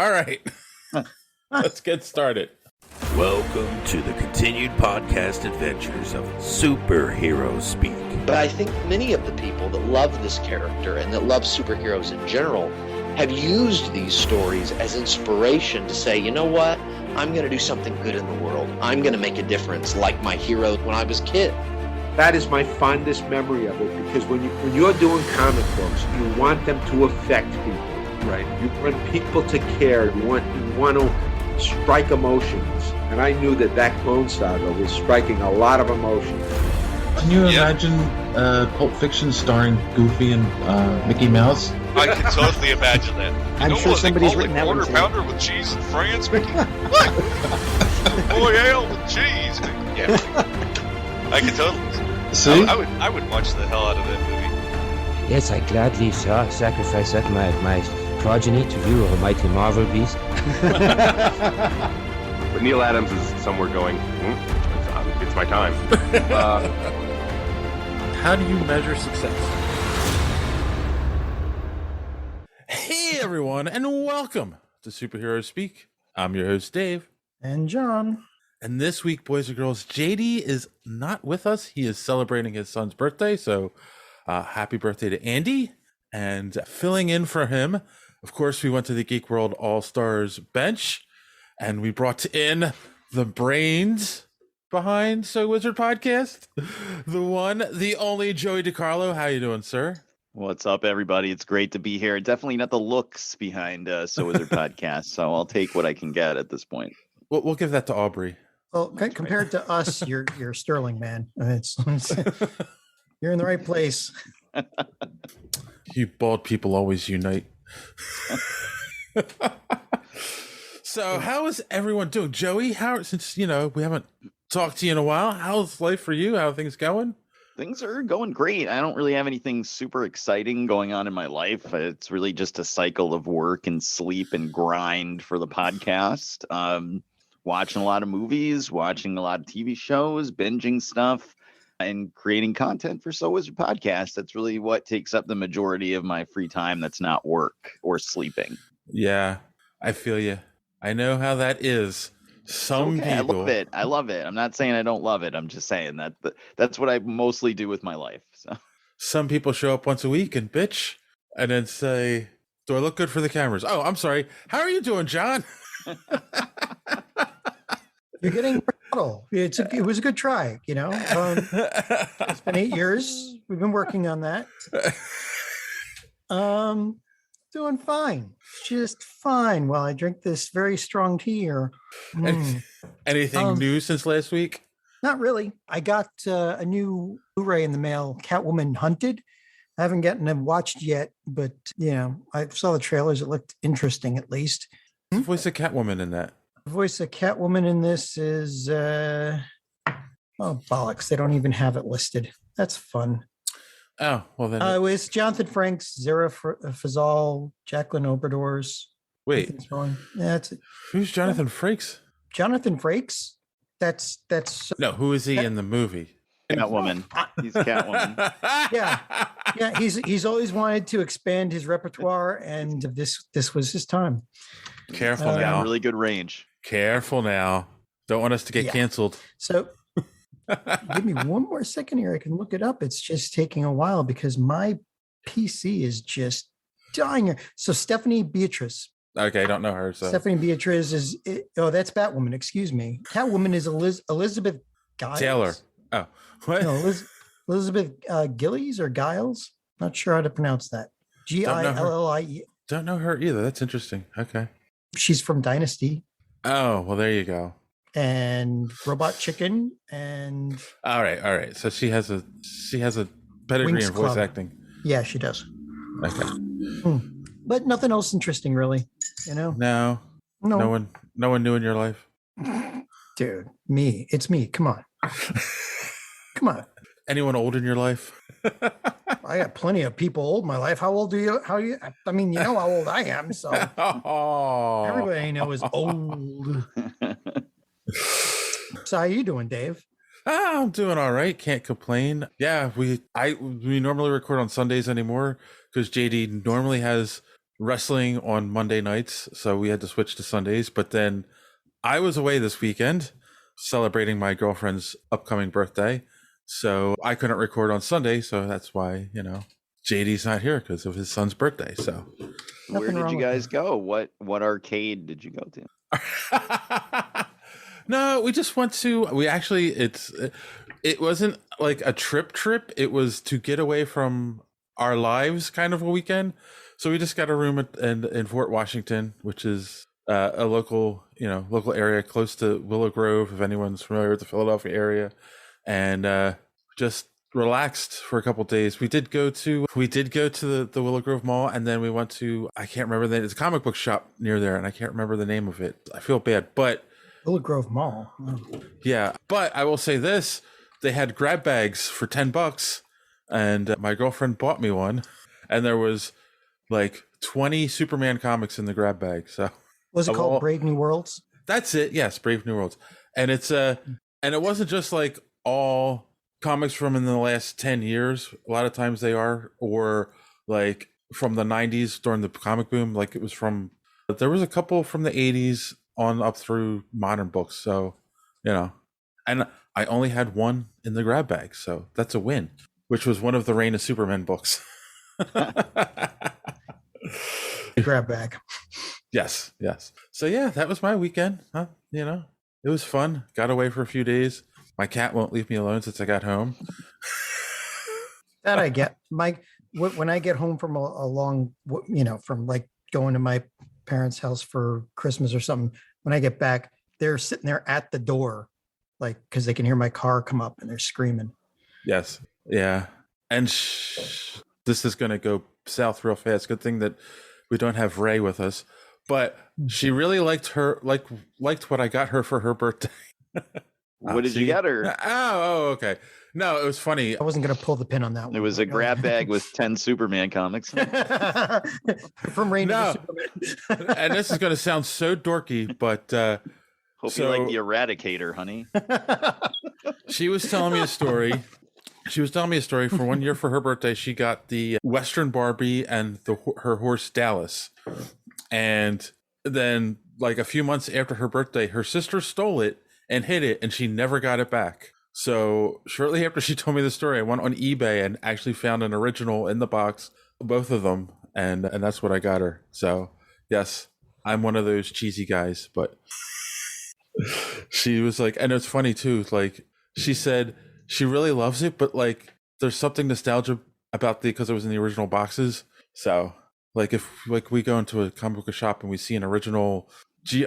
All right. Let's get started. Welcome to the continued podcast adventures of Superhero Speak. But I think many of the people that love this character and that love superheroes in general have used these stories as inspiration to say, you know what? I'm going to do something good in the world. I'm going to make a difference like my hero when I was a kid. That is my fondest memory of it, because when you're doing comic books, you want them to affect people. Right. You want people to care. You want to strike emotions. And I knew that Clone Saga was striking a lot of emotions. Can you imagine Pulp Fiction starring Goofy and Mickey Mouse? I can totally imagine that. I'm sure somebody's written that one quarter too. pounder with cheese and France, Mickey. What? Royale with cheese, Mickey. Yeah, I can totally. See? I would watch the hell out of that movie. Yes, I gladly sacrifice that my progeny to you, almighty Marvel beast. But Neil Adams is somewhere going, it's my time. How do you measure success? Hey, everyone, and welcome to Superhero Speak. I'm your host, Dave. And John. And this week, boys and girls, JD is not with us. He is celebrating his son's birthday, so happy birthday to Andy. And filling in for him, of course, we went to the Geek World All-Stars bench, and we brought in the brains behind So Wizard Podcast, the one, the only Joey DiCarlo. How you doing, sir? What's up, everybody? It's great to be here. Definitely not the looks behind So Wizard Podcast, so I'll take what I can get at this point. We'll give that to Aubrey. Well, compared to us, you're Sterling, man. You're in the right place. You bald people always unite. So how is everyone doing? Joey, since we haven't talked to you in a while, how's life for you? How are things going? Things are going great. I don't really have anything super exciting going on in my life. It's really just a cycle of work and sleep and grind for the podcast. Watching a lot of movies, watching a lot of TV shows, binging stuff, and creating content for So Wizard Podcast. That's really what takes up the majority of my free time that's not work or sleeping. Yeah, I feel you. I know how that is. Some people... I love it. I'm not saying I don't love it. I'm just saying that's what I mostly do with my life. So. Some people show up once a week and bitch and then say, do I look good for the cameras? Oh, I'm sorry. How are you doing, John? You're getting brittle. It was a good try, It's been 8 years. We've been working on that. Doing fine. Just fine while I drink this very strong tea here. Anything new since last week? Not really. I got a new Blu-ray in the mail, Catwoman Hunted. I haven't gotten it watched yet, but I saw the trailers. It looked interesting, at least. Who's the voice of Catwoman in that? The voice of Catwoman in this is bollocks. They don't even have it listed. That's fun. Oh, well then. It was Jonathan Frakes, Zara Fazal, Jacqueline Obradors. Wait. Yeah, that's it. Who's Jonathan Frakes? Jonathan Frakes? That's No, who is he in the movie? Catwoman. He's Catwoman. Yeah. He's always wanted to expand his repertoire, and this was his time. Careful now. Really good range. Careful now. Don't want us to get canceled. So give me one more second here. I can look it up. It's just taking a while because my PC is just dying here. So Stephanie Beatrice. Okay, I don't know her. So Stephanie Beatrice that's Batwoman. Excuse me. Catwoman is Elizabeth Giles. Taylor. Oh, what? No, Elizabeth Gillies or Giles. Not sure how to pronounce that. Gillie. Don't know her either. That's interesting. Okay. She's from Dynasty. Oh, well, there you go. And Robot Chicken and all right. So she has a pedigree Winx in voice Club. acting. Yeah, she does. Okay. But nothing else interesting, really. No one new in your life. Dude, me. It's me. Come on. Come on. Anyone old in your life? I got plenty of people old in my life. How old do you? I mean, you know how old I am. So everybody I know is old. So how you doing, Dave? I'm doing all right. Can't complain. Yeah, we normally record on Sundays anymore because JD normally has wrestling on Monday nights, so we had to switch to Sundays. But then I was away this weekend celebrating my girlfriend's upcoming birthday, so I couldn't record on Sunday. So that's why, JD's not here because of his son's birthday. So where did you guys go? What arcade did you go to? No, we just went to. It wasn't like a trip. It was to get away from our lives, kind of a weekend. So we just got a room in Fort Washington, which is a local area close to Willow Grove, if anyone's familiar with the Philadelphia area, and just relaxed for a couple of days. We did go to the Willow Grove Mall, and then we went to, I can't remember the name. It's a comic book shop near there, and I can't remember the name of it. I feel bad, but Willow Grove Mall. Yeah, but I will say this: they had grab bags for $10, and my girlfriend bought me one, and there was like 20 Superman comics in the grab bag. So was it called Brave New Worlds? That's it. Yes, Brave New Worlds, and it's and it wasn't just like all comics from in the last 10 years. A lot of times they are, or like from the 90s during the comic boom. Like it was from, there was a couple from the 80s on up through modern books. So, and I only had one in the grab bag. So that's a win, which was one of the Reign of Superman books. Grab bag. Yes. So yeah, that was my weekend. Huh? It was fun. Got away for a few days. My cat won't leave me alone since I got home. That I get. When I get home from a long, from like going to my parents' house for Christmas or something, when I get back, they're sitting there at the door, like, because they can hear my car come up and they're screaming. Yes. Yeah. And this is going to go south real fast. Good thing that we don't have Ray with us, but she really liked what I got her for her birthday. What did you get her? Oh, okay. No, it was funny. I wasn't going to pull the pin on that one. It was a grab bag with 10 Superman comics. From Reign of Superman. And this is going to sound so dorky, but hope you like the Eradicator, honey. She was telling me a story. For 1 year for her birthday. She got the Western Barbie and her horse Dallas, and then like a few months after her birthday, her sister stole it and hid it, and she never got it back. So shortly after she told me the story, I went on eBay and actually found an original in the box, both of them, and that's what I got her. So yes, I'm one of those cheesy guys, but she was like, and it's funny too, like she said she really loves it, but like there's something nostalgic about because it was in the original boxes. So like if like we go into a comic book shop and we see an original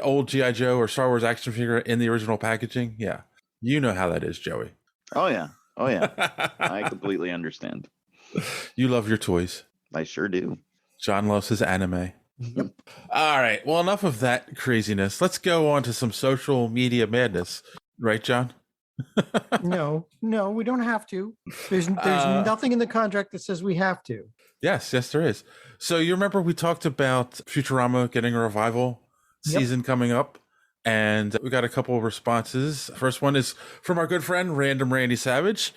old G.I. Joe or Star Wars action figure in the original packaging, yeah, you know how that is, Joey. Oh yeah. I completely understand. You love your toys. I sure do. John loves his anime. Yep. All right, well, enough of that craziness. Let's go on to some social media madness, right, John? No, we don't have to. There's nothing in the contract that says we have to. Yes, there is. So you remember we talked about Futurama getting a revival season coming up, and we got a couple of responses. First one is from our good friend Random Randy Savage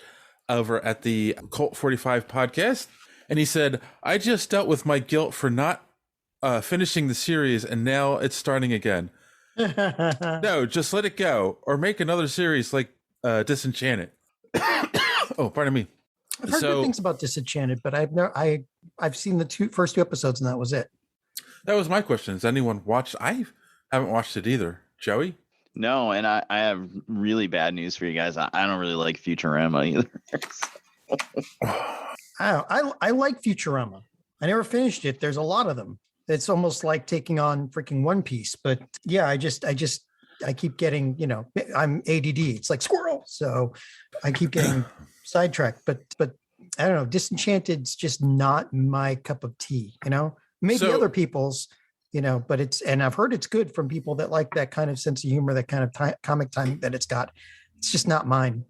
over at the Cult 45 podcast, and he said, I just dealt with my guilt for not finishing the series, and now it's starting again. No, just let it go, or make another series like Disenchanted. Oh, pardon me. I've heard good things about Disenchanted, but I've seen the first two episodes, and that was it. That was my question. Has anyone watched? I haven't watched it either. Joey? No, and I have really bad news for you guys. I don't really like Futurama either. I like Futurama. I never finished it. There's a lot of them. It's almost like taking on freaking One Piece. But yeah, I keep getting, I'm ADD. It's like squirrel. So I keep getting sidetracked. But I don't know. Disenchanted's just not my cup of tea, Maybe other people's, but and I've heard it's good from people that like that kind of sense of humor, that kind of comic timing that it's got. It's just not mine,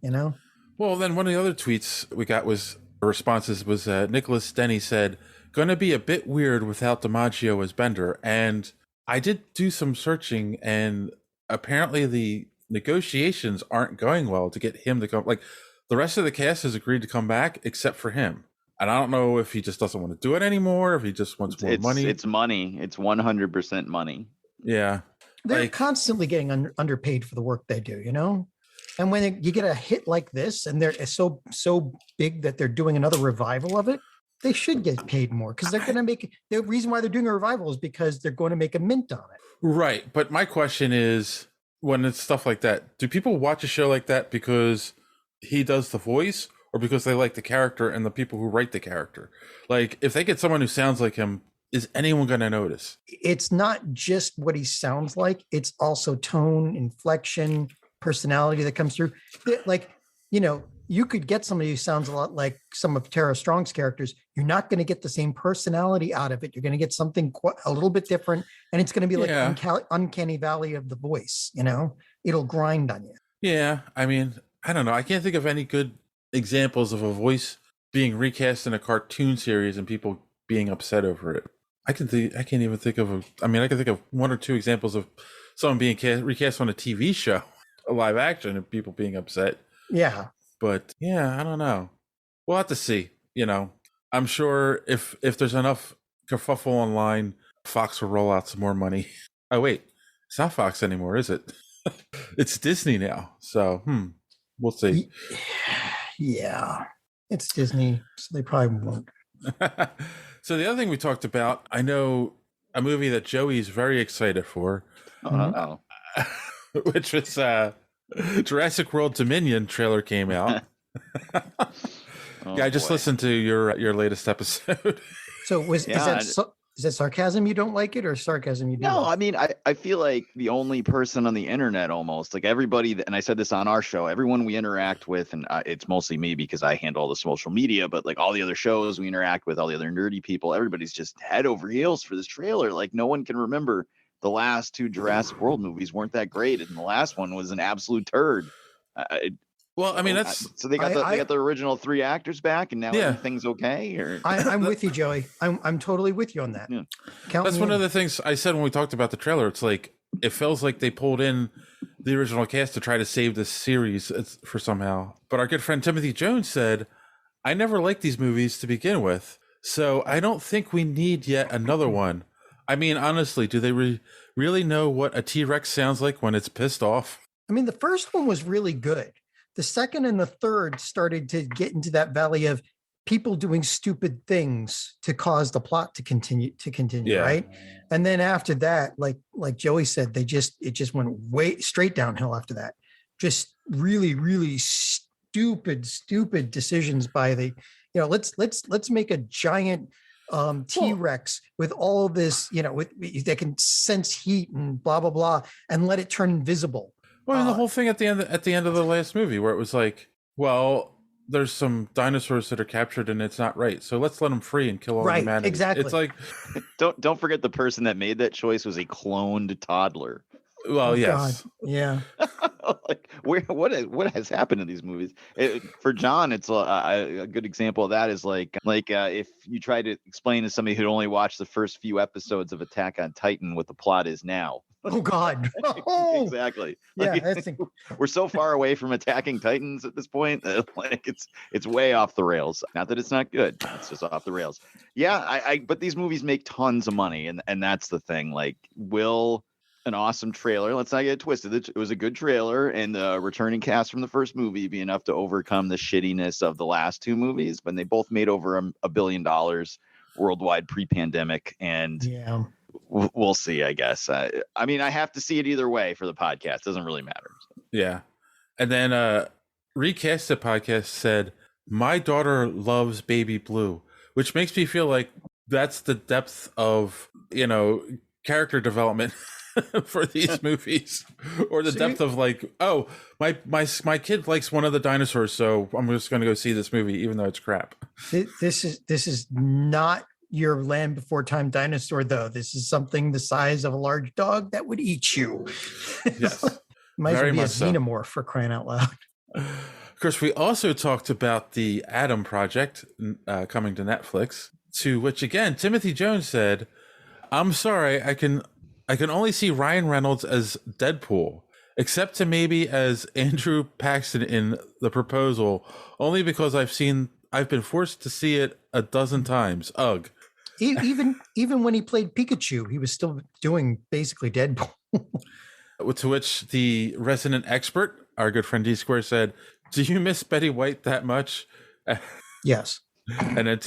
Well, then one of the other tweets we got was Nicholas Denny said, going to be a bit weird without DiMaggio as Bender. And I did do some searching, and apparently the negotiations aren't going well to get him to come. Like the rest of the cast has agreed to come back except for him. And I don't know if he just doesn't want to do it anymore, if he just wants more money. It's money. It's 100% money. Yeah. They're constantly getting underpaid for the work they do, you know? And when you get a hit like this and they're so big that they're doing another revival of it, they should get paid more because they're going to make the reason why they're doing a revival is because they're going to make a mint on it. Right. But my question is, when it's stuff like that, do people watch a show like that because he does the voice or because they like the character and the people who write the character? Like, if they get someone who sounds like him, is anyone going to notice? It's not just what he sounds like. It's also tone, inflection, personality that comes through. Like, you know, you could get somebody who sounds a lot like some of Tara Strong's characters. You're not going to get the same personality out of it. You're going to get something a little bit different. And it's going to be like uncanny valley of the voice, you know, it'll grind on you. Yeah. I mean, I don't know. I can't think of any good examples of a voice being recast in a cartoon series and people being upset over it. I can't even think of I can think of one or two examples of someone being recast on a TV show, a live action, and people being upset. Yeah. But yeah, I don't know. We'll have to see. You know, I'm sure if there's enough kerfuffle online, Fox will roll out some more money. Oh wait, it's not Fox anymore, is it? It's Disney now. So we'll see. Yeah, it's Disney, so they probably won't. So the other thing we talked about, I know a movie that Joey's very excited for, which was Jurassic World Dominion trailer came out. I just listened to your latest episode. So is that sarcasm you don't like it or sarcasm you do? No, like? I mean, I feel like the only person on the internet almost, like everybody, and I said this on our show, everyone we interact with, and it's mostly me because I handle all the social media, but like all the other shows we interact with, all the other nerdy people, everybody's just head over heels for this trailer. Like no one can remember the last two Jurassic World movies weren't that great, and the last one was an absolute turd. Well, I mean, that's so they got the original three actors back, and now everything's okay. Or I'm with you, Joey. I'm totally with you on that. Yeah. That's one of the things I said when we talked about the trailer. It's like it feels like they pulled in the original cast to try to save this series for somehow. But our good friend Timothy Jones said, "I never liked these movies to begin with, so I don't think we need yet another one." I mean, honestly, do they really know what a T-Rex sounds like when it's pissed off? I mean, the first one was really good. The second and the third started to get into that valley of people doing stupid things to cause the plot to continue, right? And then after that, like Joey said, it just went way straight downhill after that. Just really, really stupid decisions by the, you know, let's make a giant T-Rex with all this, you know, they can sense heat and blah blah blah, and let it turn invisible. Well, and the whole thing at the end of the last movie, where it was like, well, there's some dinosaurs that are captured and it's not right, so let's let them free and kill all humanity. Exactly. It's like, don't forget the person that made that choice was a cloned toddler. Well, yes, God. Yeah. Like what has happened in these movies? For John, it's a good example of that is like if you try to explain to somebody who'd only watched the first few episodes of Attack on Titan what the plot is now. Oh God! Exactly. Yeah, like, we're so far away from attacking Titans at this point. Like it's way off the rails. Not that it's not good. It's just off the rails. Yeah, but these movies make tons of money, and that's the thing. Like, will an awesome trailer, let's not get it twisted, it was a good trailer, and the returning cast from the first movie be enough to overcome the shittiness of the last two movies? When they both made over $1 billion worldwide pre-pandemic, and yeah. We'll see, I guess. I mean, I have to see it either way for the podcast. Doesn't really matter. Yeah. And then Recast the podcast said, "My daughter loves Baby Blue," which makes me feel like that's the depth of, you know, character development for these movies, or the depth of like, oh, my kid likes one of the dinosaurs, so I'm just going to go see this movie, even though it's crap. This is not your Land Before Time dinosaur, though. This is something the size of a large dog that would eat you. Yes. Might as well be a so. xenomorph, for crying out loud. Of course, we also talked about the Adam Project coming to Netflix, to which, again, Timothy Jones said, "I'm sorry, I can only see Ryan Reynolds as Deadpool, except to maybe as Andrew Paxton in The Proposal, only because I've seen I've been forced to see it a dozen times. Ugh. Even when he played Pikachu, he was still doing basically Deadpool. To which the resident expert, our good friend D Square, said, "Do you miss Betty White that much?" Yes. And then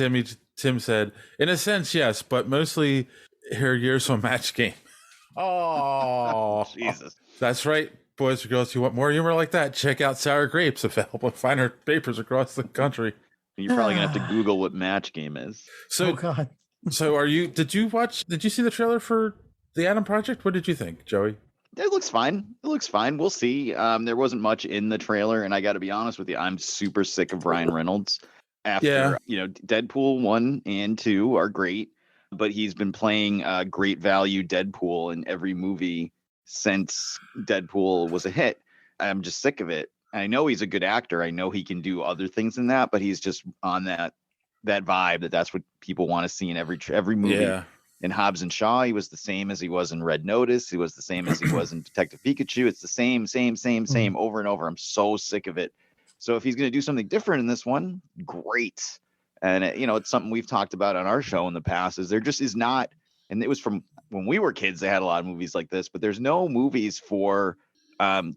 Tim said, "In a sense, yes, but mostly her years on Match Game." Oh, Jesus. That's right, boys and girls. You want more humor like that? Check out Sour Grapes, available at finer papers across the country. You're probably gonna have to Google what Match Game is. So, oh God. So did you see the trailer for the Adam Project? What did you think, Joey? It looks fine. We'll see. There wasn't much in the trailer, and I got to be honest with you, I'm super sick of Ryan Reynolds. After Deadpool 1 and 2 are great, but he's been playing great value Deadpool in every movie since Deadpool was a hit. I'm just sick of it. I know he's a good actor. I know he can do other things than that, but he's just on that vibe that's what people want to see in every movie. Yeah. In Hobbs and Shaw, he was the same as he was in Red Notice. He was the same as he was in Detective Pikachu. It's the same over and over. I'm so sick of it. So if he's going to do something different in this one, great. And it's something we've talked about on our show in the past. Is there just is not, and it was from when we were kids. They had a lot of movies like this, but there's no movies for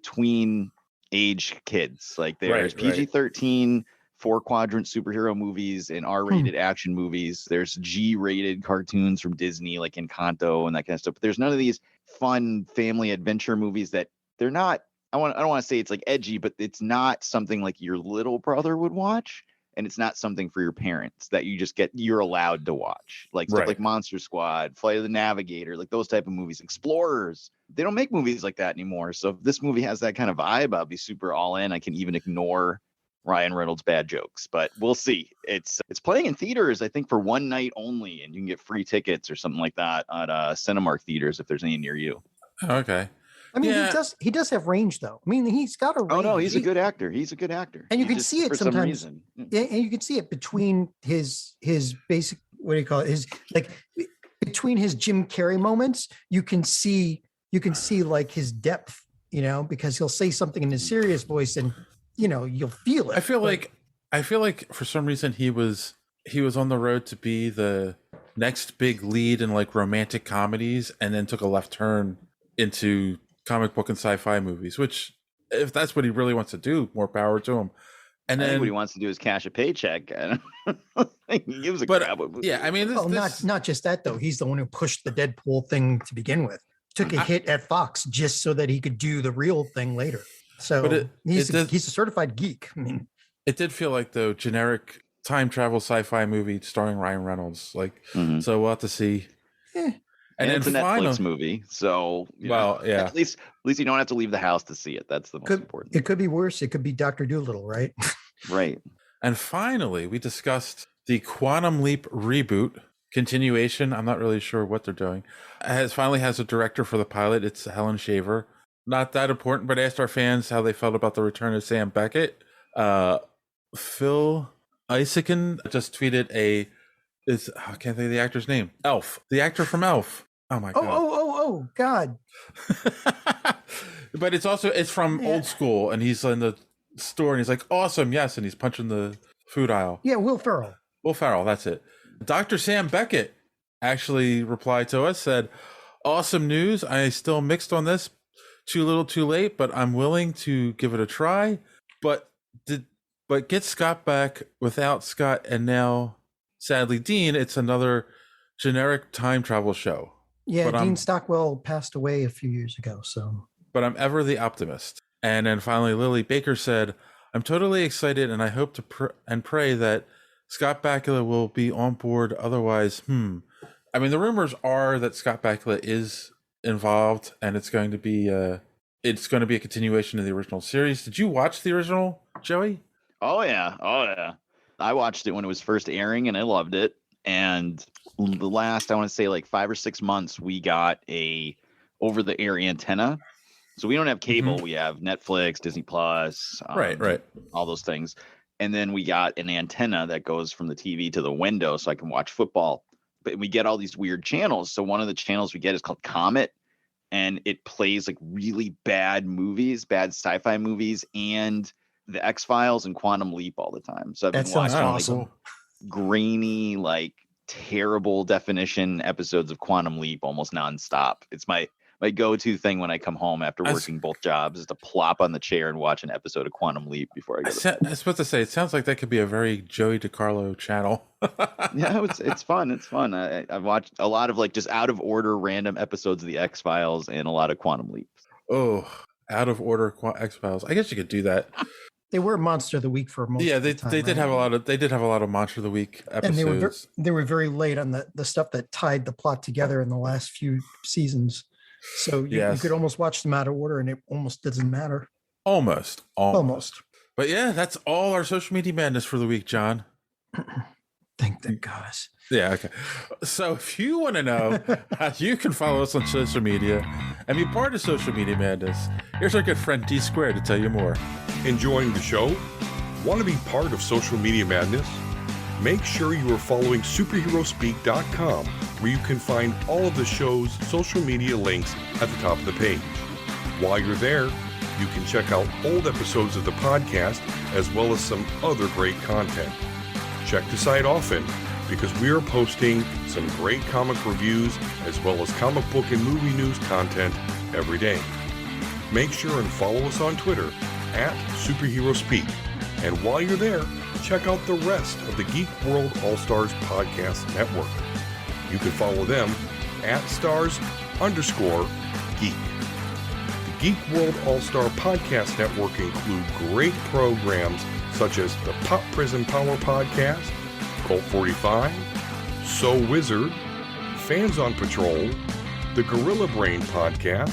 tween age kids. Like there's PG-13. 4-quadrant superhero movies and R-rated action movies. There's G-rated cartoons from Disney, like Encanto and that kind of stuff. But there's none of these fun family adventure movies that they're not. I don't want to say it's like edgy, but it's not something like your little brother would watch, and it's not something for your parents that you're allowed to watch. Like stuff like Monster Squad, Flight of the Navigator, like those type of movies. Explorers. They don't make movies like that anymore. So if this movie has that kind of vibe, I'll be super all in. I can even ignore Ryan Reynolds' bad jokes, but we'll see. It's playing in theaters, I think, for one night only, and you can get free tickets or something like that at Cinemark theaters if there's any near you. Okay. I mean, he does have range though. I mean, he's got a range. Oh no, he's a good actor. He's a good actor, and you can see it sometimes. And you can see it between his basic, what do you call it? Between his Jim Carrey moments, you can see like his depth, because he'll say something in his serious voice and. You'll feel it. I feel like for some reason he was on the road to be the next big lead in like romantic comedies, and then took a left turn into comic book and sci-fi movies. Which, if that's what he really wants to do, more power to him. And I then think what he wants to do is cash a paycheck. He gives a crap. Yeah, I mean, not just that though. He's the one who pushed the Deadpool thing to begin with. Took a hit at Fox just so that he could do the real thing later. So he's a certified geek. I mean, it did feel like the generic time travel sci-fi movie starring Ryan Reynolds. So we'll have to see. And it's a Netflix movie, so at least you don't have to leave the house to see it. That's the most important. It could be worse. It could be Dr. Dolittle, right? Right. And finally, we discussed the Quantum Leap reboot continuation. I'm not really sure what they're doing. Has a director for the pilot. It's Helen Shaver. Not that important, but asked our fans how they felt about the return of Sam Beckett. Phil Isaacson just tweeted I can't think of the actor's name. Elf, the actor from Elf. Oh my god. Oh God. But it's from Old School, and he's in the store, and he's like, awesome, yes, and he's punching the food aisle. Yeah, Will Ferrell. That's it. Dr. Sam Beckett actually replied to us, said, awesome news. I still mixed on this. Too little, too late, but I'm willing to give it a try. But get Scott back without Scott, and now, sadly, Dean. It's another generic time travel show. Yeah, Dean Stockwell passed away a few years ago. So, but I'm ever the optimist. And then finally, Lily Baker said, "I'm totally excited, and I hope to pray that Scott Bakula will be on board. Otherwise, I mean, the rumors are that Scott Bakula is involved, and it's going to be a continuation of the original series. Did you watch the original, Joey? Oh yeah. I watched it when it was first airing, and I loved it. And the last, I want to say, like 5 or 6 months, we got a over-the-air antenna. So we don't have cable. We have Netflix, Disney Plus, right, all those things. And then we got an antenna that goes from the TV to the window, so I can watch football. But we get all these weird channels. So one of the channels we get is called Comet, and it plays like really bad movies, bad sci-fi movies, and The X-Files and Quantum Leap all the time. So I've been That sounds watching awesome. like grainy, like terrible definition episodes of Quantum Leap almost nonstop. It's my go-to thing when I come home after working both jobs is to plop on the chair and watch an episode of Quantum Leap before I go to bed. I was supposed to say, it sounds like that could be a very Joey DiCarlo channel. Yeah, it's fun. It's fun. I've watched a lot of like just out of order random episodes of the X-Files and a lot of Quantum Leap. Oh, out of order X-Files. I guess you could do that. They were Monster of the Week for most of the time. They did have a lot of Monster of the Week episodes. And they were very late on the stuff that tied the plot together in the last few seasons. So you could almost watch them out of order and it almost doesn't matter. Almost. But yeah, that's all our social media madness for the week, John. Thank goddess. Yeah, okay. So if you want to know how you can follow us on social media and be part of social media madness, here's our good friend D Squared to tell you more. Enjoying the show? Want to be part of social media madness? Make sure you are following superheroespeak.com, where you can find all of the show's social media links at the top of the page. While you're there, you can check out old episodes of the podcast as well as some other great content. Check the site often because we are posting some great comic reviews as well as comic book and movie news content every day. Make sure and follow us on Twitter at SuperheroSpeak. And while you're there, check out the rest of the Geek World All-Stars Podcast Network. You can follow them at @stars_geek. The Geek World All-Star Podcast Network include great programs such as the Pop Prison Power Podcast, Cult 45, So Wizard, Fans on Patrol, the Gorilla Brain Podcast,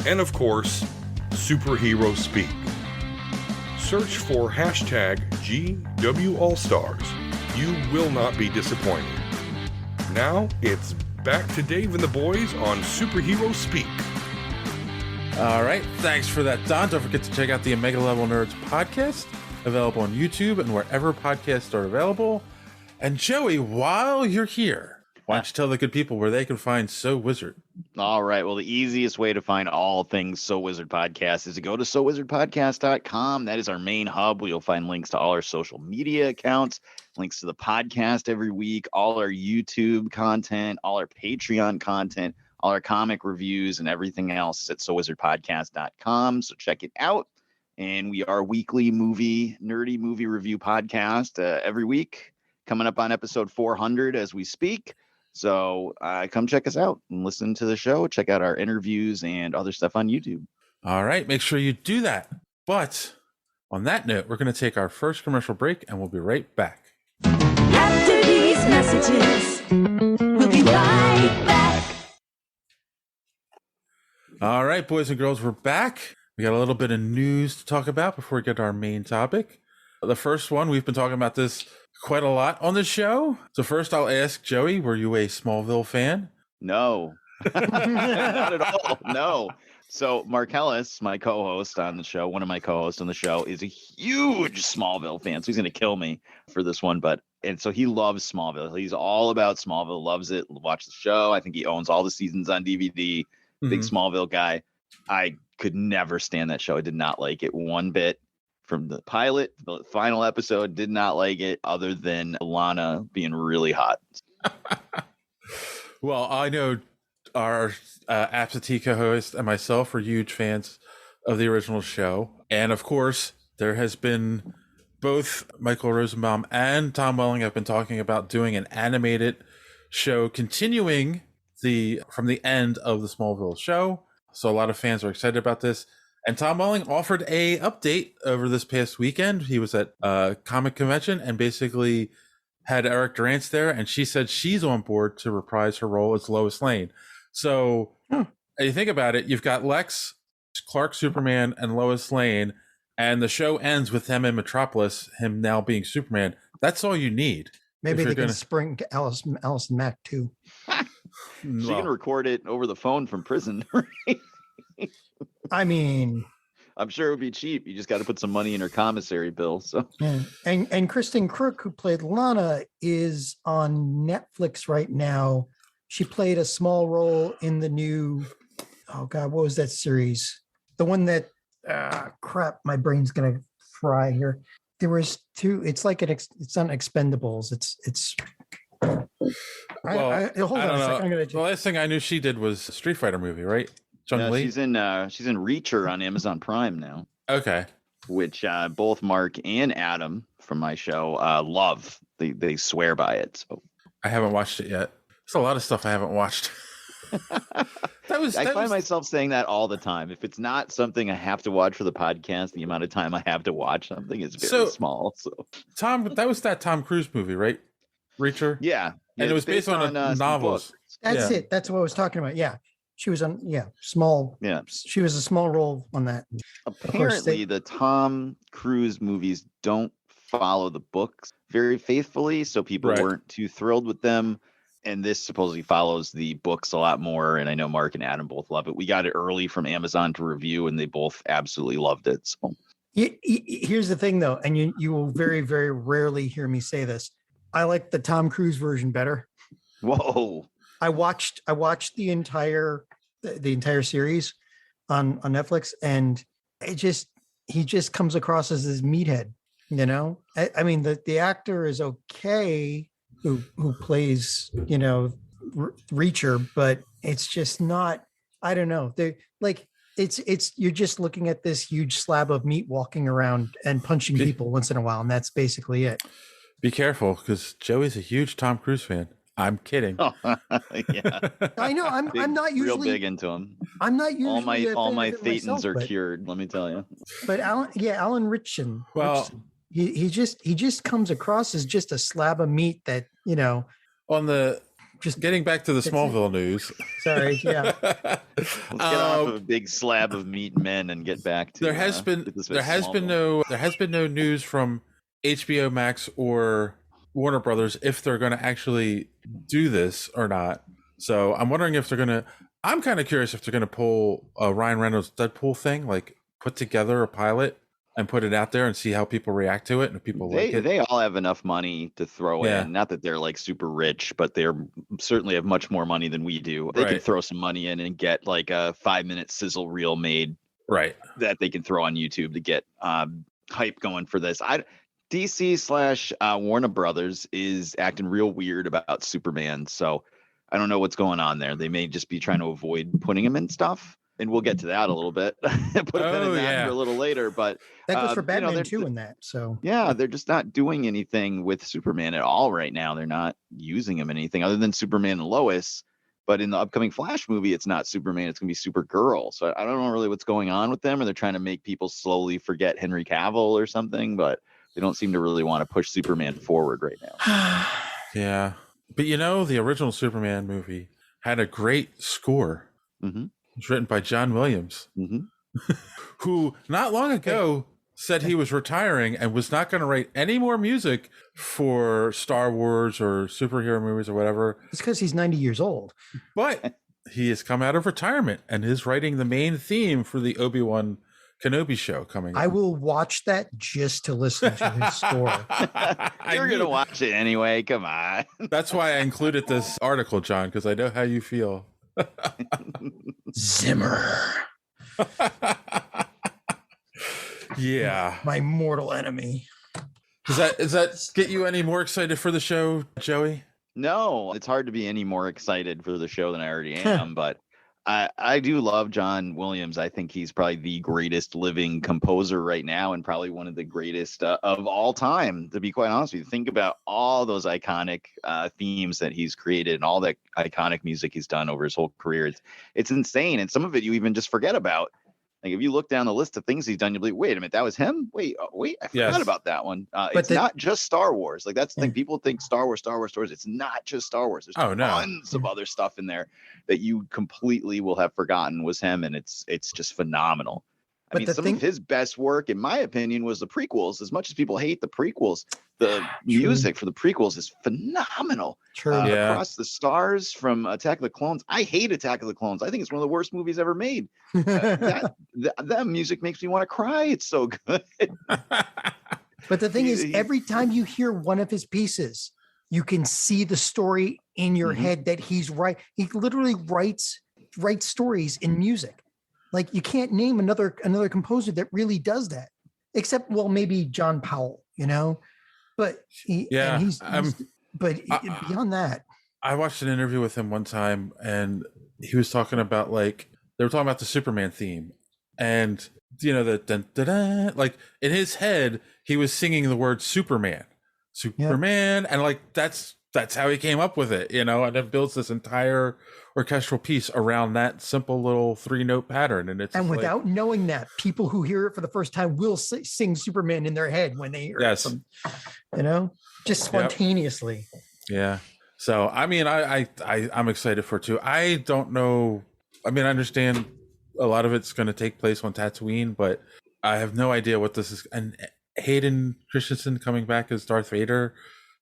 and of course, Superhero Speak. Search for #GWAllstars. You will not be disappointed. Now it's back to Dave and the boys on Superhero Speak. All right. Thanks for that, Don. Don't forget to check out the Omega Level Nerds podcast, available on YouTube and wherever podcasts are available. And Joey, while you're here, why don't you tell the good people where they can find So Wizard? All right. Well, the easiest way to find all things So Wizard Podcast is to go to SoWizardPodcast.com. That is our main hub where you'll find links to all our social media accounts, links to the podcast every week, all our YouTube content, all our Patreon content, all our comic reviews, and everything else at SoWizardPodcast.com. So check it out. And we are a weekly nerdy movie review podcast every week, coming up on episode 400 as we speak. So come check us out and listen to the show. Check out our interviews and other stuff on YouTube. All right. Make sure you do that. But on that note, we're going to take our first commercial break and we'll be right back. After these messages, we'll be right back. All right, boys and girls, we're back. We got a little bit of news to talk about before we get to our main topic. The first one, we've been talking about this quite a lot on the show. So first I'll ask Joey, were you a Smallville fan? No, not at all. No. So Marcellus, my co-host on the show, one of my co-hosts on the show, is a huge Smallville fan. So he's going to kill me for this one. And so he loves Smallville. He's all about Smallville, loves it, watch the show. I think he owns all the seasons on DVD. Big Smallville guy. I could never stand that show. I did not like it one bit. From the pilot, the final episode, did not like it other than Lana being really hot. Well, I know our absentee co-host and myself are huge fans of the original show. And of course, there has been both Michael Rosenbaum and Tom Welling have been talking about doing an animated show continuing from the end of the Smallville show. So a lot of fans are excited about this. And Tom Welling offered a update over this past weekend. He was at a comic convention and basically had Eric Durance there, and she said she's on board to reprise her role as Lois Lane. So you think about it, you've got Lex, Clark, Superman, and Lois Lane, and the show ends with them in Metropolis, him now being Superman. That's all you need. Maybe they can spring Allison Mack too. She can record it over the phone from prison. Right? I mean, I'm sure it would be cheap. You just got to put some money in her commissary bill. So, yeah. And Kristen Crook, who played Lana, is on Netflix right now. She played a small role in the new, oh God, what was that series? The one that, crap, my brain's going to fry here. There was two. It's like it's on Expendables. It's. Well, Hold on a second. I'm gonna. The last thing I knew she did was a Street Fighter movie, right? Yeah, she's in Reacher on Amazon Prime now. Okay. Which both Mark and Adam from my show love. They swear by it. So I haven't watched it yet. There's a lot of stuff I haven't watched. I find myself saying that all the time. If it's not something I have to watch for the podcast, the amount of time I have to watch something is very small. So Tom, that was that Tom Cruise movie, right? Reacher. Yeah, and it was based on novels. That's it. That's what I was talking about. Yeah. She was on, small. Yeah. She was a small role on that. Apparently, the Tom Cruise movies don't follow the books very faithfully, so people weren't too thrilled with them. And this supposedly follows the books a lot more. And I know Mark and Adam both love it. We got it early from Amazon to review, and they both absolutely loved it. So here's the thing, though, and you will very, very rarely hear me say this. I like the Tom Cruise version better. Whoa. I watched the entire series on Netflix, and he just comes across as this meathead, you know. I mean, the actor is okay who plays, you know, Reacher, but it's just not. I don't know. They like it's you're just looking at this huge slab of meat walking around and punching people once in a while, and that's basically it. Be careful, because Joey's a huge Tom Cruise fan. I'm kidding. Oh, yeah. I know. I'm not usually real big into him. I'm not usually all my thetans myself, are cured. Let me tell you. But Alan Ritchson. Well, he just comes across as just a slab of meat that, you know. On the just getting back to the Smallville news. Sorry, yeah. Let's get off of a big slab of meat men and get back to. There has been no news from HBO Max or Warner Brothers if they're going to actually do this or not. So I'm wondering if they're going to. I'm kind of curious if they're going to pull a Ryan Reynolds Deadpool thing, like put together a pilot and put it out there and see how people react to it, and if people like it. They all have enough money to throw in. Not that they're like super rich, but they're certainly have much more money than we do. They can throw some money in and get like a 5-minute sizzle reel made, that they can throw on YouTube to get hype going for this. DC / Warner Brothers is acting real weird about Superman, so I don't know what's going on there. They may just be trying to avoid putting him in stuff, and we'll get to that a little bit. Put a pin in that for a little later, but that goes for Batman too in that. So yeah, they're just not doing anything with Superman at all right now. They're not using him in anything other than Superman and Lois. But in the upcoming Flash movie, it's not Superman; it's going to be Supergirl. So I don't know really what's going on with them, or they're trying to make people slowly forget Henry Cavill or something, but they don't seem to really want to push Superman forward right now. Yeah. But you know, the original Superman movie had a great score. Mm-hmm. It was written by John Williams, who not long ago said he was retiring and was not going to write any more music for Star Wars or superhero movies or whatever. It's because he's 90 years old. But he has come out of retirement and is writing the main theme for the Obi Wan Kenobi show coming up. I will watch that just to listen to his score. You're going to watch it anyway. Come on. That's why I included this article, John, because I know how you feel. Zimmer. Yeah. My mortal enemy. Does that get you any more excited for the show, Joey? No, it's hard to be any more excited for the show than I already am, but I do love John Williams. I think he's probably the greatest living composer right now, and probably one of the greatest of all time, to be quite honest with you. Think about all those iconic themes that he's created and all that iconic music he's done over his whole career. It's insane. And some of it you even just forget about. Like if you look down the list of things he's done, you'll be like, wait a minute, that was him? Wait, I forgot about that one. It's not just Star Wars. Like that's the thing. People think Star Wars. It's not just Star Wars. There's tons of other stuff in there that you completely will have forgotten was him, and it's just phenomenal. I mean, some of his best work, in my opinion, was the prequels. As much as people hate the prequels, the music for the prequels is phenomenal. Across the Stars from Attack of the Clones. I hate Attack of the Clones. I think it's one of the worst movies ever made. That music makes me want to cry. It's so good. But the thing is, every time you hear one of his pieces, you can see the story in your head that he's right. He literally writes stories in music. Like you can't name another composer that really does that. except maybe John Powell, but beyond that, I watched an interview with him one time, and he was talking about like they were talking about the Superman theme, and the dun, dun, dun, like in his head he was singing the word Superman, and like that's how he came up with it, and it builds this entire orchestral piece around that simple little 3-note pattern, and without knowing that, people who hear it for the first time will sing Superman in their head when they hear it, just spontaneously. Yeah. So I mean, I'm excited for it too. I don't know. I mean, I understand a lot of it's going to take place on Tatooine, but I have no idea what this is. And Hayden Christensen coming back as Darth Vader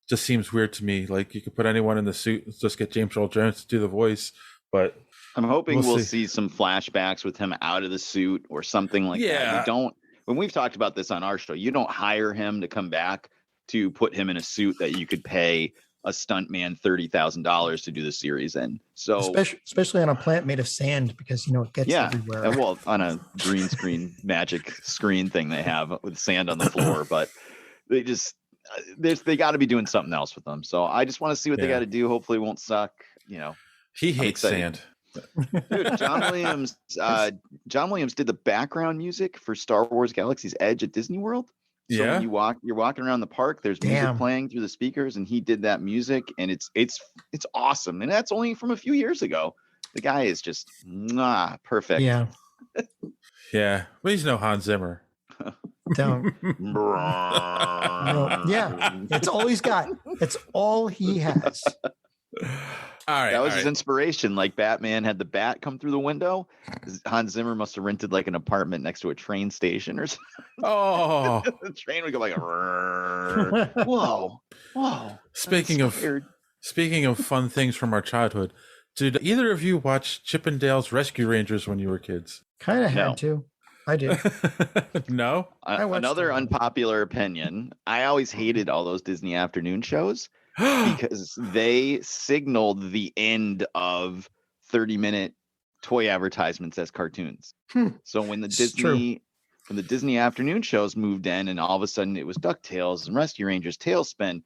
just seems weird to me. Like you could put anyone in the suit, just get James Earl Jones to do the voice. But I'm hoping we'll see some flashbacks with him out of the suit or something like that. When we've talked about this on our show, you don't hire him to come back to put him in a suit that you could pay a stuntman $30,000 to do the series in. So especially on a plant made of sand, because it gets everywhere. Well, on a green screen magic screen thing they have with sand on the floor, but they got to be doing something else with them. So I just want to see what they got to do. Hopefully it won't suck. He hates sand. Dude, John Williams did the background music for Star Wars Galaxy's Edge at Disney World. So when you're walking around the park, there's music playing through the speakers, and he did that music, and it's awesome. And that's only from a few years ago. The guy is just perfect. Yeah. Yeah. But he's no Hans Zimmer. Don't. That's all he's got. That's all he has. All right, that was his inspiration. Like Batman had the bat come through the window. Hans Zimmer must have rented like an apartment next to a train station or something. Oh, the train would go like, whoa. Speaking of fun things from our childhood, did either of you watch Chip and Dale's Rescue Rangers when you were kids? Kind of had to. I did. No. Another unpopular opinion. I always hated all those Disney afternoon shows. Because they signaled the end of 30-minute toy advertisements as cartoons. So when the Disney afternoon shows moved in, and all of a sudden it was DuckTales and Rescue Rangers, Tailspin,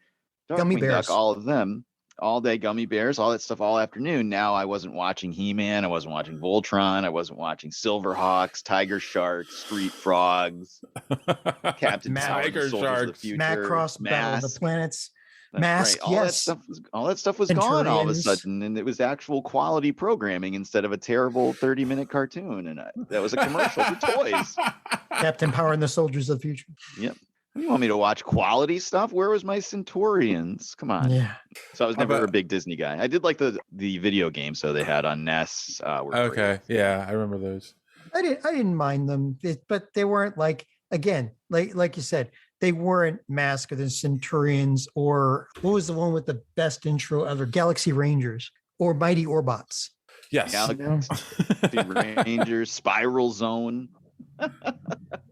Gummy Bears, Duck, all of them, all day Gummy Bears, all that stuff all afternoon. Now I wasn't watching He-Man, I wasn't watching Voltron, I wasn't watching Silverhawks, Tiger Sharks, Street Frogs, Captain Tiger Sharks, Macross, Battle of the Planets. That's Mask, right. All that stuff was gone all of a sudden, and it was actual quality programming instead of a terrible 30-minute cartoon, and that was a commercial for toys. Captain Power and the Soldiers of the Future. Yep. You want me to watch quality stuff? Where was my Centurions? Come on. Yeah. So I was never a big Disney guy. I did like the video games, so they had on NES. Okay. Great. Yeah, I remember those. I didn't mind them, but they weren't like you said. They weren't Mask of the Centurions, or what was the one with the best intro ever? Galaxy Rangers or Mighty Orbots. Yes. Galaxy Rangers, Spiral Zone.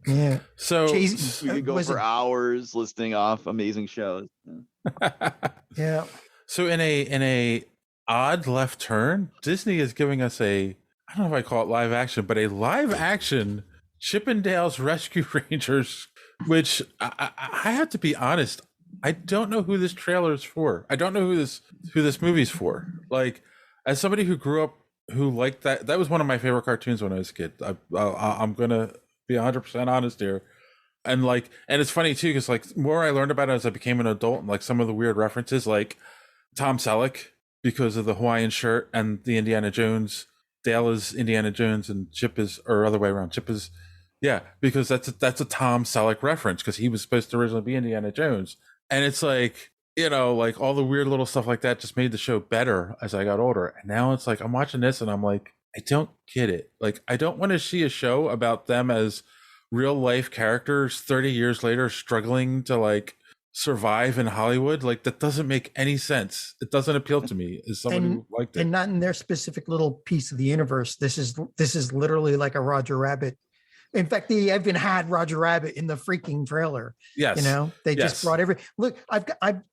Yeah. So we could go for hours listing off amazing shows. Yeah. So in a odd left turn, Disney is giving us I don't know if I call it live action, but a live action Chip and Dale's Rescue Rangers, which I have to be honest, I don't know who this trailer is for. I don't know who this movie's for. Like, as somebody who grew up, who liked that was one of my favorite cartoons when I was a kid. I'm gonna be 100% honest here, and it's funny too, because like more I learned about it as I became an adult, and like some of the weird references, like Tom Selleck because of the Hawaiian shirt and the Indiana Jones. Dale is Indiana Jones and Chip is, or other way around. Chip is. Yeah, because that's a Tom Selleck reference, because he was supposed to originally be Indiana Jones. And it's like, like all the weird little stuff like that just made the show better as I got older. And now it's like I'm watching this and I'm like, I don't get it. Like, I don't want to see a show about them as real life characters 30 years later struggling to like survive in Hollywood. Like, that doesn't make any sense. It doesn't appeal to me as someone who liked it. And not in their specific little piece of the universe. This is literally like a Roger Rabbit. In fact, they even had Roger Rabbit in the freaking trailer. Yes. They just brought look,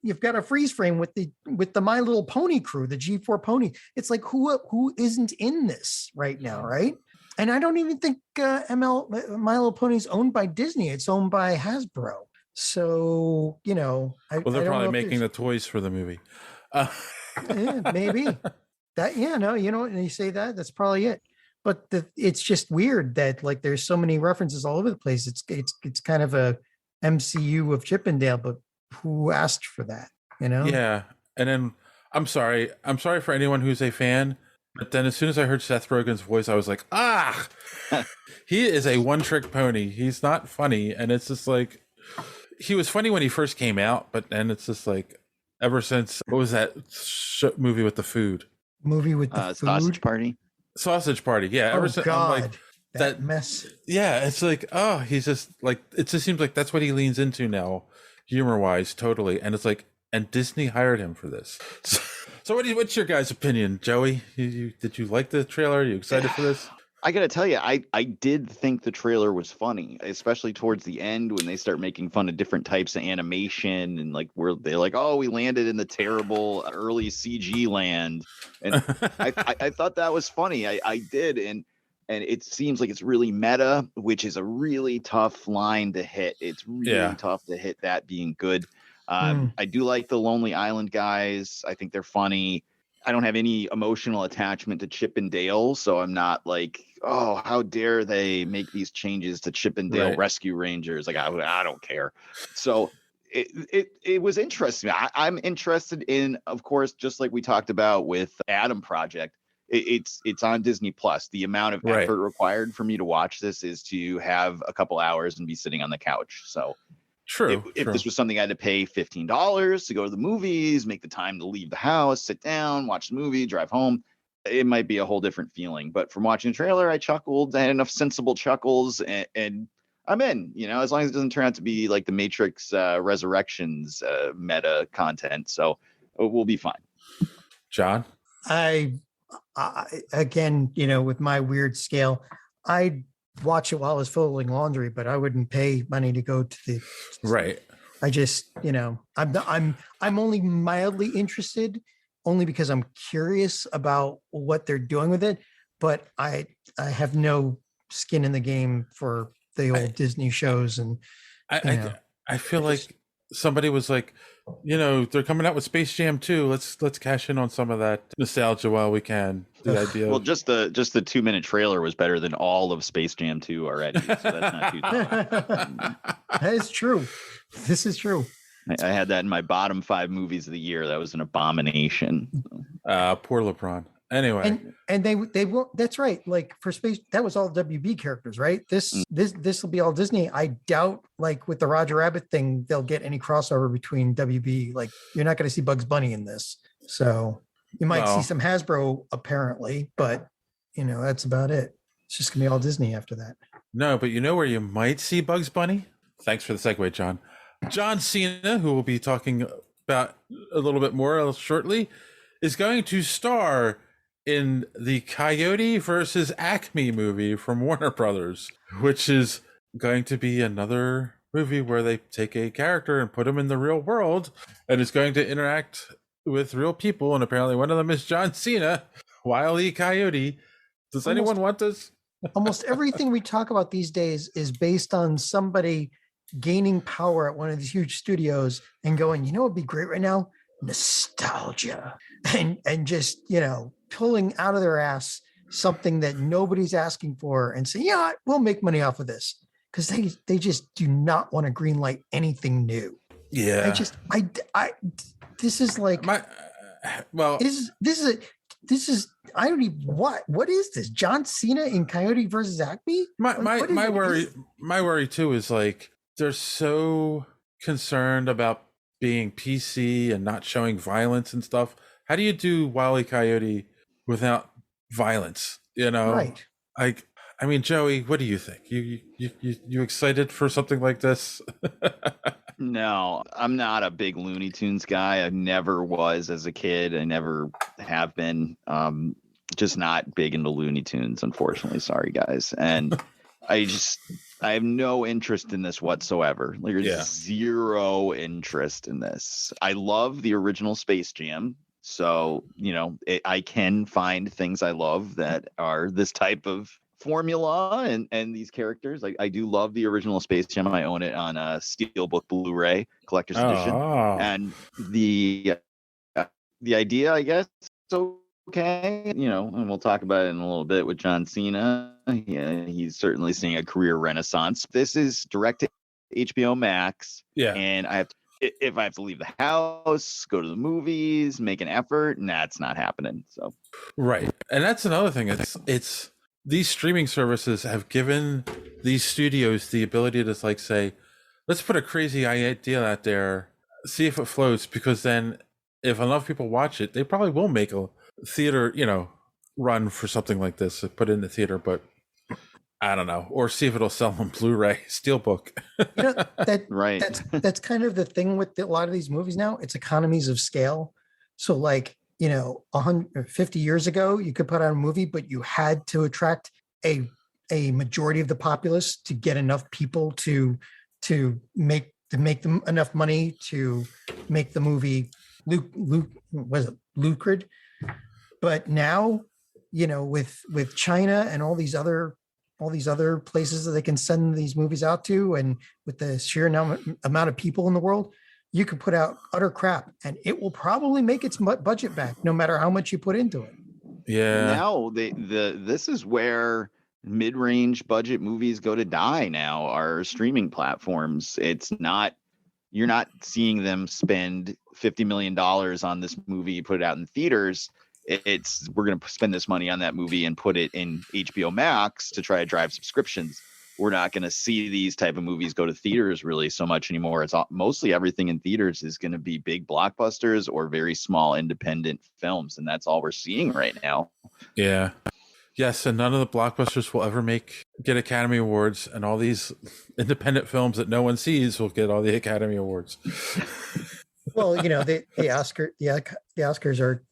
you've got a freeze frame with the My Little Pony crew, the G4 pony. It's like, who isn't in this right now, right? And I don't even think My Little Pony is owned by Disney. It's owned by Hasbro. So, you know, Well, they're probably making the toys for the movie. Yeah, maybe that. Yeah, no, you know, and you say that, that's probably it. But it's just weird that like there's so many references all over the place. It's kind of a MCU of Chippendale, but who asked for that? You know? Yeah. And then I'm sorry for anyone who's a fan, but then as soon as I heard Seth Rogen's voice, I was like, he is a one-trick pony. He's not funny, and it's just like he was funny when he first came out, but then it's just like ever since, what was that movie with the food? Movie with the food? Sausage Party. Yeah. Oh, Ever since God. I'm like that mess. Yeah. It's like, oh, he's just like, it just seems like that's what he leans into now, humor wise, totally. And it's like, and Disney hired him for this. So what's your guys' opinion, Joey? Did you like the trailer? Are you excited for this? I gotta tell you, I did think the trailer was funny, especially towards the end when they start making fun of different types of animation and like where they're like, oh, we landed in the terrible early CG land, and I thought that was funny. I did, and it seems like it's really meta, which is a really tough line to hit. It's really tough to hit that being good. I do like the Lonely Island guys. I think they're funny. I don't have any emotional attachment to Chip and Dale, so I'm not like, oh, how dare they make these changes to Chip and Dale Rescue Rangers? Like, I don't care. So it was interesting. I'm interested in, of course, just like we talked about with Adam Project, it's on Disney Plus. The amount of effort required for me to watch this is to have a couple hours and be sitting on the couch. So if this was something I had to pay $15 to go to the movies, make the time to leave the house, sit down, watch the movie, drive home, it might be a whole different feeling. But from watching the trailer, I chuckled. I had enough sensible chuckles, and I'm in, you know, as long as it doesn't turn out to be like the Matrix Resurrections meta content. So we'll be fine. John? I again, you know, with my weird scale, I watch it while I was folding laundry, but I wouldn't pay money to go to the I just, you know, I'm only mildly interested, only because I'm curious about what they're doing with it, but I have no skin in the game for the old Disney shows. And I feel like somebody was like, you know, they're coming out with Space Jam 2. Let's cash in on some of that nostalgia while we can. The idea. Well, just the 2-minute trailer was better than all of Space Jam 2 already. So that's not too tough. That is true. This is true. I had that in my bottom 5 movies of the year. That was an abomination. Poor LeBron. Anyway, and they will. That's right. Like for Space, that was all WB characters, right? This will be all Disney. I doubt, like with the Roger Rabbit thing, they'll get any crossover between WB. Like you're not going to see Bugs Bunny in this, so you might see some Hasbro apparently, but you know that's about it. It's just gonna be all Disney after that. No, but you know where you might see Bugs Bunny? Thanks for the segue, John. John Cena, who we'll be talking about a little bit more shortly, is going to star in the Coyote versus Acme movie from Warner Brothers, which is going to be another movie where they take a character and put him in the real world and is going to interact with real people. And apparently one of them is John Cena, Wile E. Coyote. Does anyone want this? Almost everything we talk about these days is based on somebody gaining power at one of these huge studios and going, you know, it'd be great right now, nostalgia, and just, you know, pulling out of their ass something that nobody's asking for and saying, yeah, we'll make money off of this, because they just do not want to greenlight anything new. Yeah, this is like this is I don't even what is this? John Cena in Coyote versus Acme? My worry too is like they're so concerned about being PC and not showing violence and stuff. How do you do Wile E. Coyote without violence? You know, right? I mean, Joey, what do you think? You excited for something like this? No, I'm not a big Looney Tunes guy. I never was as a kid. I never have been. Just not big into Looney Tunes, unfortunately. Sorry, guys. And I have no interest in this whatsoever. Like, there's zero interest in this. I love the original Space Jam. So, you know, I can find things I love that are this type of formula and these characters. I do love the original Space Jam. I own it on a Steelbook Blu-ray collector's edition, and the idea, I guess, so okay, and we'll talk about it in a little bit with John Cena. Yeah, he's certainly seeing a career renaissance. This is direct to HBO Max, and if I have to leave the house, go to the movies, make an effort, and that's not happening. So right, and that's another thing. It's these streaming services have given these studios the ability to say, let's put a crazy idea out there, see if it floats, because then if enough people watch it, they probably will make a theater, run for something like this, put it in the theater, but I don't know, or see if it'll sell on Blu-ray, Steelbook. Right. That's kind of the thing with a lot of these movies now. It's economies of scale. So 150 years ago, you could put out a movie, but you had to attract a majority of the populace to get enough people to make them enough money to make the movie lucrative. But now, with China and all these other places that they can send these movies out to, and with the sheer amount of people in the world, you can put out utter crap and it will probably make its budget back, no matter how much you put into it. Yeah. Now this is where mid-range budget movies go to die now, are streaming platforms. You're not seeing them spend $50 million on this movie, put it out in theaters. We're going to spend this money on that movie and put it in HBO Max to try to drive subscriptions. We're not going to see these type of movies go to theaters really so much anymore. It's mostly everything in theaters is going to be big blockbusters or very small independent films. And that's all we're seeing right now. Yeah. Yes. And none of the blockbusters will ever get Academy Awards, and all these independent films that no one sees will get all the Academy Awards. Well, the Oscars are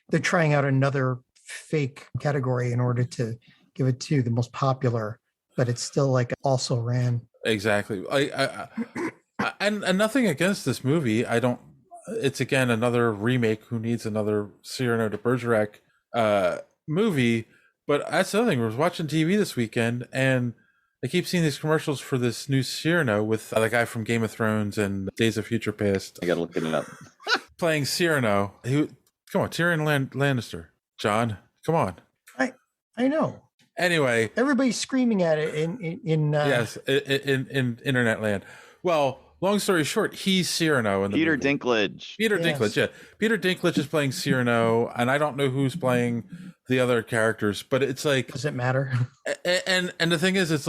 they're trying out another fake category in order to give it to the most popular, but it's still also ran. Exactly. I and nothing against this movie. It's again another remake. Who needs another Cyrano de Bergerac movie? But that's the other thing. I was watching TV this weekend, and I keep seeing these commercials for this new Cyrano with the guy from Game of Thrones and Days of Future Past. I gotta look it up. Playing Cyrano. Come on, Tyrion Lannister. John, come on. I know. Anyway, everybody's screaming at it in internet land. Well, long story short, he's Cyrano in the Peter movie. Dinklage. Dinklage, yeah. Peter Dinklage is playing Cyrano, and I don't know who's playing the other characters, but it's does it matter? And the thing is, it's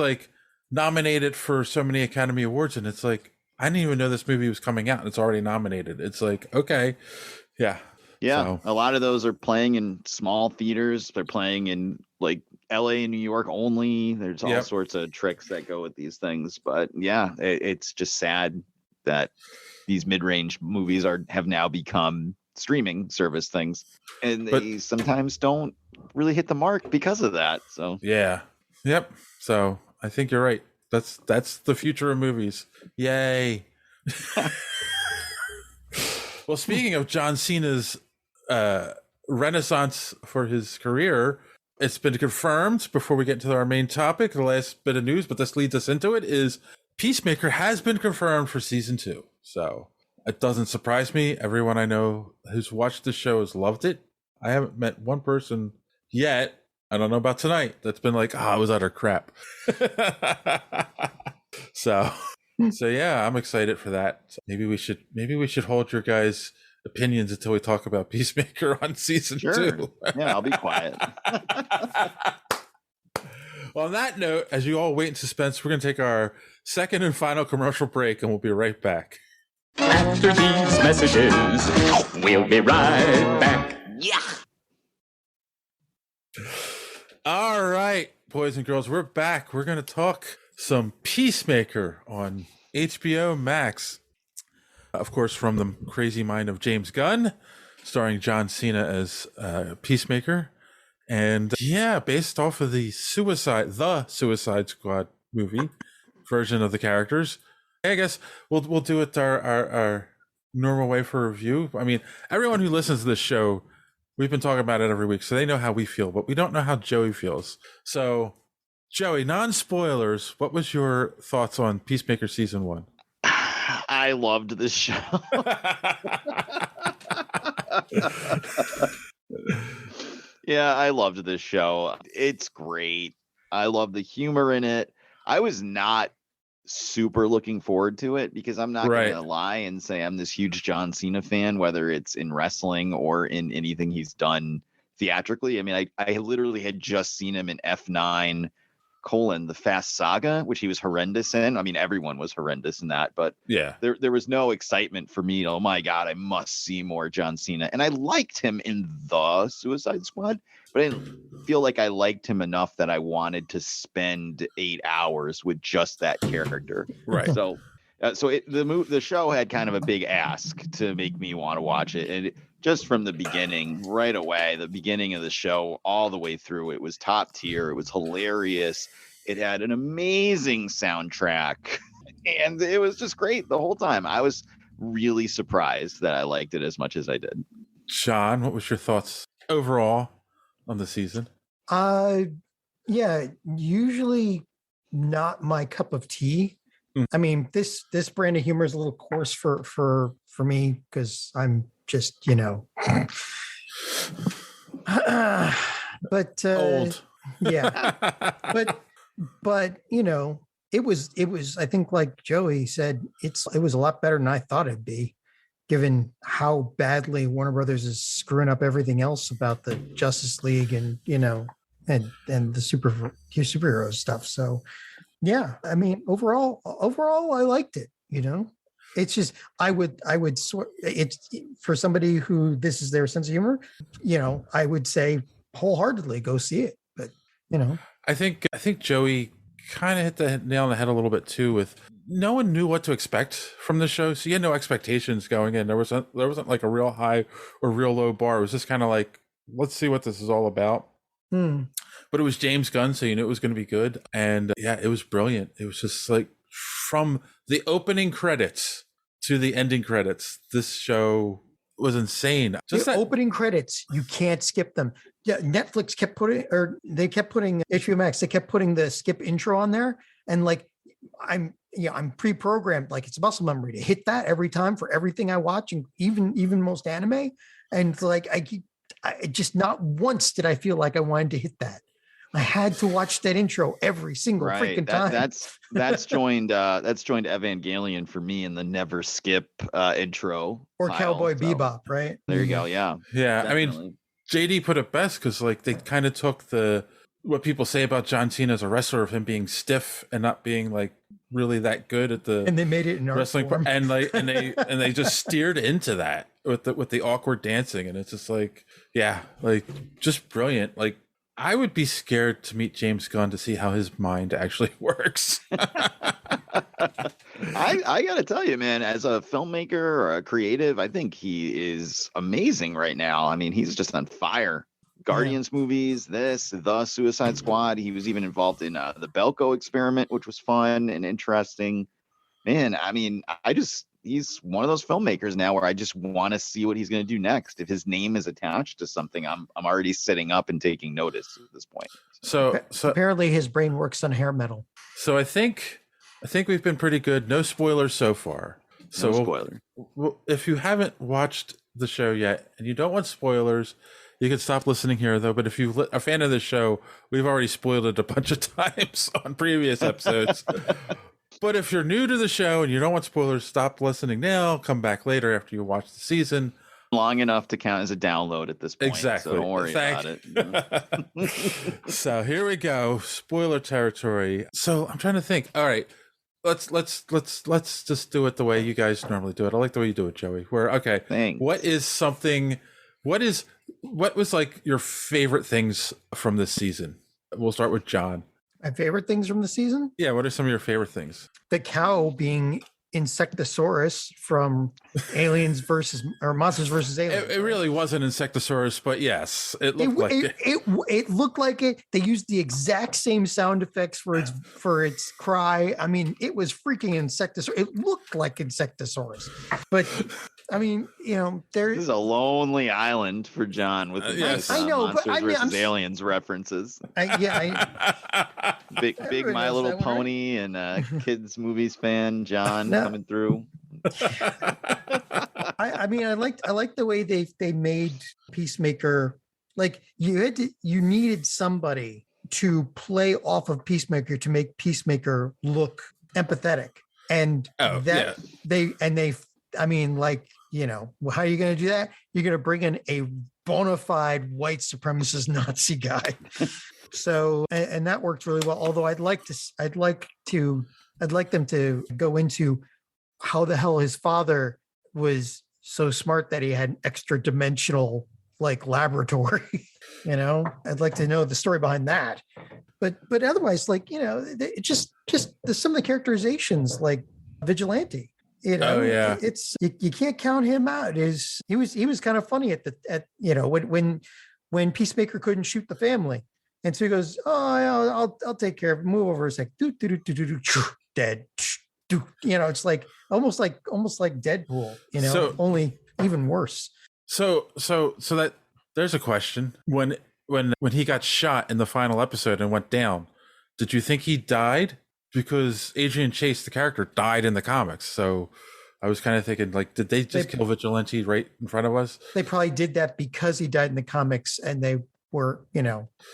nominated for so many Academy Awards, and it's I didn't even know this movie was coming out, and it's already nominated. It's okay, yeah. Yeah, so. A lot of those are playing in small theaters. They're playing in LA and New York only. There's all sorts of tricks that go with these things. But yeah, it's just sad that these mid-range movies have now become streaming service things, and they sometimes don't really hit the mark because of that. So yeah, yep. So I think you're right. That's the future of movies. Yay. Well, speaking of John Cena's renaissance for his career, it's been confirmed, before we get into our main topic, the last bit of news, but this leads us into it, is Peacemaker has been confirmed for season 2. So it doesn't surprise me. Everyone I know who's watched the show has loved it. I haven't met one person yet, I don't know about tonight, that's been it was utter crap. So yeah, I'm excited for that. Maybe we should hold your guys' opinions until we talk about Peacemaker on season 2. Yeah, I'll be quiet. Well, on that note, as you all wait in suspense, we're going to take our second and final commercial break, and we'll be right back. After these messages, we'll be right back. Yeah. All right, boys and girls, we're back. We're going to talk some Peacemaker on HBO Max. Of course, from the crazy mind of James Gunn, starring John Cena as Peacemaker. And yeah, based off of the Suicide Squad movie version of the characters. I guess we'll do it our normal way for review. I mean, everyone who listens to this show, we've been talking about it every week, so they know how we feel, but we don't know how Joey feels. So Joey, non-spoilers, what was your thoughts on Peacemaker season 1? I loved this show. Yeah, I loved this show. It's great. I love the humor in it. I was not super looking forward to it because I'm not going to lie and say I'm this huge John Cena fan, whether it's in wrestling or in anything he's done theatrically. I mean, I literally had just seen him in F9 : The Fast Saga, which he was horrendous in. I mean, everyone was horrendous in that, but yeah, there was no excitement for me. Oh my God, I must see more John Cena. And I liked him in The Suicide Squad, but I didn't feel like I liked him enough that I wanted to spend 8 hours with just that character. Right. So the show had kind of a big ask to make me want to watch it. And just from the beginning, right away, the beginning of the show, all the way through, it was top tier. It was hilarious. It had an amazing soundtrack, and it was just great the whole time. I was really surprised that I liked it as much as I did. Sean, what was your thoughts overall on the season? Yeah, usually not my cup of tea. I mean, this brand of humor is a little coarse for me because I'm just, but old. Yeah, but it was I think, like Joey said, it was a lot better than I thought it'd be, given how badly Warner Brothers is screwing up everything else about the Justice League and and the superhero stuff. So yeah, I mean, overall, I liked it. It's just it's for somebody who this is their sense of humor. I would say wholeheartedly go see it. But I think Joey kind of hit the nail on the head a little bit too. With no one knew what to expect from the show, so you had no expectations going in. There wasn't like a real high or real low bar. It was just kind of like, let's see what this is all about. But it was James Gunn, so you knew it was going to be good. And yeah, it was brilliant. It was just like from the opening credits to the ending credits, this show was insane. Just the opening credits, you can't skip them. Yeah, Netflix kept putting, or they kept putting HBO Max, they kept putting the skip intro on there. And like, I'm pre-programmed, like it's muscle memory to hit that every time for everything I watch, and even most anime. And like, I just not once did I feel like I wanted to hit that. I had to watch that intro every single freaking time. That's joined Evangelion for me in the never skip intro. Or Cowboy Bebop, right? There you go. Yeah. Yeah. Definitely. I mean, JD put it best because like they kind of took what people say about John Cena as a wrestler, of him being stiff and not being like really that good at the, and they made it in wrestling form. And they just steered into that with the awkward dancing, and it's just like, yeah, like just brilliant. Like, I would be scared to meet James Gunn to see how his mind actually works. I gotta tell you, man, as a filmmaker or a creative, I think he is amazing right now. I mean, he's just on fire. Guardians movies, the Suicide Squad. He was even involved in the Belko experiment, which was fun and interesting. Man, I mean, he's one of those filmmakers now where I just want to see what he's going to do next. If his name is attached to something, I'm already sitting up and taking notice at this point. So apparently his brain works on hair metal. So I think we've been pretty good. No spoilers so far. So no spoiler. If you haven't watched the show yet and you don't want spoilers, you can stop listening here, though. But if you're a fan of the show, we've already spoiled it a bunch of times on previous episodes. But if you're new to the show and you don't want spoilers, stop listening now. Come back later after you watch the season. Long enough to count as a download at this point. Exactly. So don't worry about it. So here we go. Spoiler territory. So I'm trying to think. All right. Let's just do it the way you guys normally do it. I like the way you do it, Joey. Thanks. What was like your favorite things from this season? We'll start with John. My favorite things from the season? Yeah, what are some of your favorite things? The cow being Insectosaurus from Aliens versus or Monsters versus Aliens. It really wasn't Insectosaurus, but yes, it looked like it. It looked like it. They used the exact same sound effects for its cry. I mean, it was freaking Insectosaurus. It looked like Insectosaurus, but I mean, this is a lonely island for John with the yes. I know, Monsters but I mean, versus Aliens references. Big My Little Pony and kids movies fan John coming through. I mean, I liked the way they made Peacemaker. Like you needed somebody to play off of Peacemaker to make Peacemaker look empathetic, and I mean, like, how are you going to do that? You're going to bring in a bona fide white supremacist Nazi guy. So, and that worked really well. Although I'd like them to go into how the hell his father was so smart that he had an extra dimensional like laboratory. I'd like to know the story behind that. But otherwise, like, it just some of the characterizations, like Vigilante. It's you can't count him out. He was kind of funny when Peacemaker couldn't shoot the family, and so he goes, "Oh, I'll take care of it. Move over a sec." Dead. It's like almost like Deadpool. So, only even worse. So that there's a question when he got shot in the final episode and went down. Did you think he died? Because Adrian Chase, the character, died in the comics. So I was kind of thinking, like, did they just kill Vigilante right in front of us? They probably did that because he died in the comics, and they were,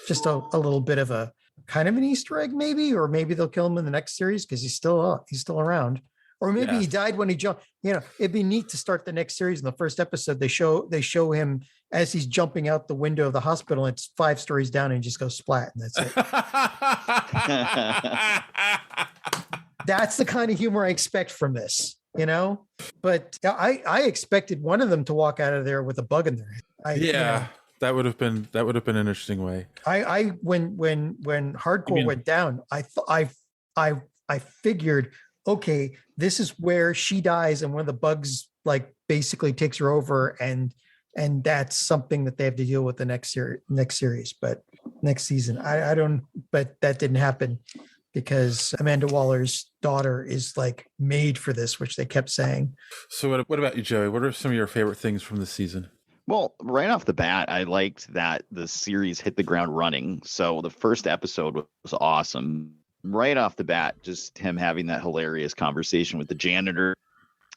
just a little bit of a kind of an Easter egg, maybe, or maybe they'll kill him in the next series because he's still around. Or maybe he died when he jumped. It'd be neat to start the next series. In the first episode, they show him as he's jumping out the window of the hospital. And it's 5 stories down, and he just goes splat, and that's it. That's the kind of humor I expect from this, But I expected one of them to walk out of there with a bug in their head. That would have been an interesting way. When Hardcore went down, I figured, okay, this is where she dies and one of the bugs like basically takes her over, and that's something that they have to deal with the next series, but next season. I don't, but that didn't happen because Amanda Waller's daughter is like made for this, which they kept saying. So what about you, Joey? What are some of your favorite things from the season? Well, right off the bat, I liked that the series hit the ground running. So the first episode was awesome. Right off the bat, just him having that hilarious conversation with the janitor.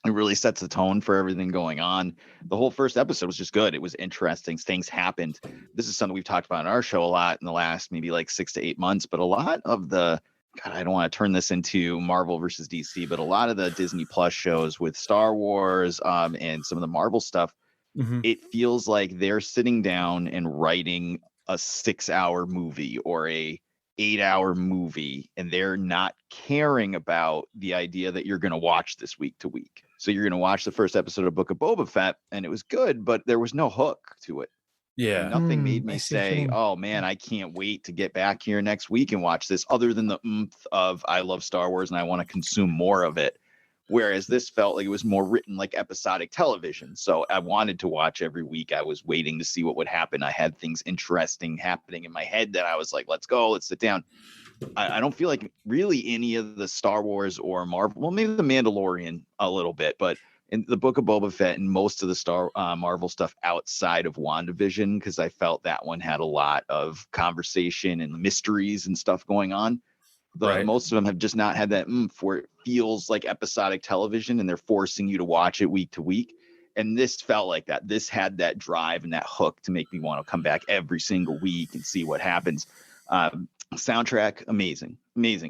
It really sets the tone for everything going on. The whole first episode was just good. It was interesting. Things happened. This is something we've talked about on our show a lot in the last maybe like 6 to 8 months. But a lot of the, God, I don't want to turn this into Marvel versus DC, but a lot of the Disney Plus shows with Star Wars and some of the Marvel stuff, it feels like they're sitting down and writing a 6-hour movie or a 8-hour movie, and they're not caring about the idea that you're going to watch this week to week. So you're going to watch the first episode of Book of Boba Fett, and it was good, but there was no hook to it. Yeah. And nothing made me say, oh man, I can't wait to get back here next week and watch this, other than the oomph of I love Star Wars and I want to consume more of it. Whereas this felt like it was more written like episodic television. So I wanted to watch every week. I was waiting to see what would happen. I had things interesting happening in my head that I was like, let's go, let's sit down. I don't feel like really any of the Star Wars or Marvel, well, maybe the Mandalorian a little bit, but in the Book of Boba Fett and most of the Marvel stuff outside of WandaVision, because I felt that one had a lot of conversation and mysteries and stuff going on. Most of them have just not had that where it feels like episodic television and they're forcing you to watch it week to week. And this felt like that. This had that drive and that hook to make me want to come back every single week and see what happens. Soundtrack, amazing.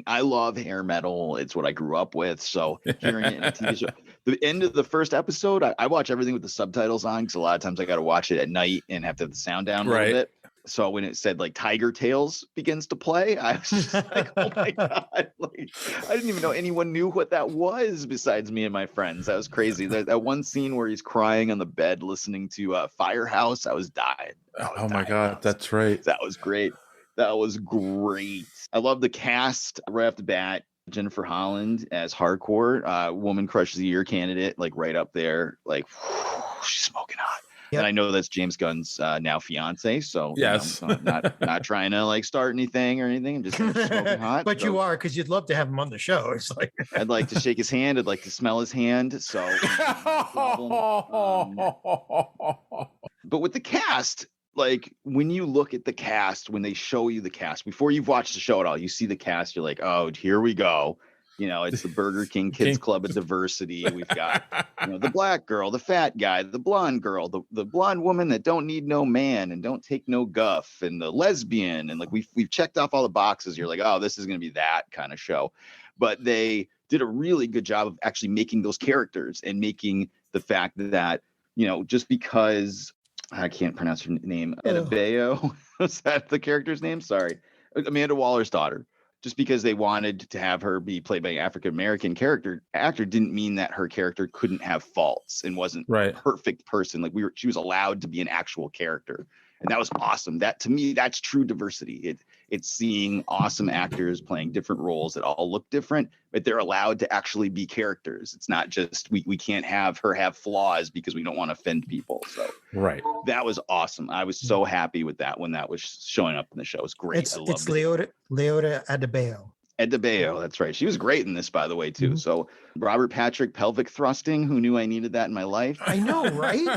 I love hair metal. It's what I grew up with. So hearing it in a TV show, the end of the first episode, I watch everything with the subtitles on because a lot of times I got to watch it at night and have to have the sound down a little bit. So when it said like Tiger Tales begins to play, I was just like, oh my God. Like, I didn't even know anyone knew what that was besides me and my friends. That was crazy. That one scene where he's crying on the bed listening to Firehouse, I was dying. Oh my God, that's right. That was great. I love the cast right off the bat. Jennifer Holland as Hardcore, Woman Crush of the Year candidate, like right up there. Like, she's smoking hot. Yep. And I know that's James Gunn's now fiance, so Yes. not trying to like start anything or anything. I'm just smoking hot. But so you are, because you'd love to have him on the show. It's like I'd like to shake his hand. I'd like to smell his hand. So, no problem. But with the cast, like when you look at the cast, when they show you the cast before you've watched the show at all, you see the cast, you're like, oh, here we go. You know, it's the Burger King Kids Club of Diversity. We've got, the black girl, the fat guy, the blonde girl, the blonde woman that don't need no man and don't take no guff, and the lesbian. And like we've checked off all the boxes. You're like, oh, this is going to be that kind of show. But they did a really good job of actually making those characters and making the fact that, just because I can't pronounce her name, Adebayo, was that the character's name? Sorry. Amanda Waller's daughter. Just because they wanted to have her be played by an African-American actor didn't mean that her character couldn't have faults and wasn't a perfect person. Like she was allowed to be an actual character. And that was awesome. That to me, that's true diversity. It's seeing awesome actors playing different roles that all look different, but they're allowed to actually be characters. It's not just we can't have her have flaws because we don't want to offend people. So that was awesome. I was so happy with that when that was showing up in the show. It was great. It's Leota Adebayo. Adebayo, that's right. She was great in this, by the way, too. Mm-hmm. So Robert Patrick pelvic thrusting. Who knew I needed that in my life? I know, right?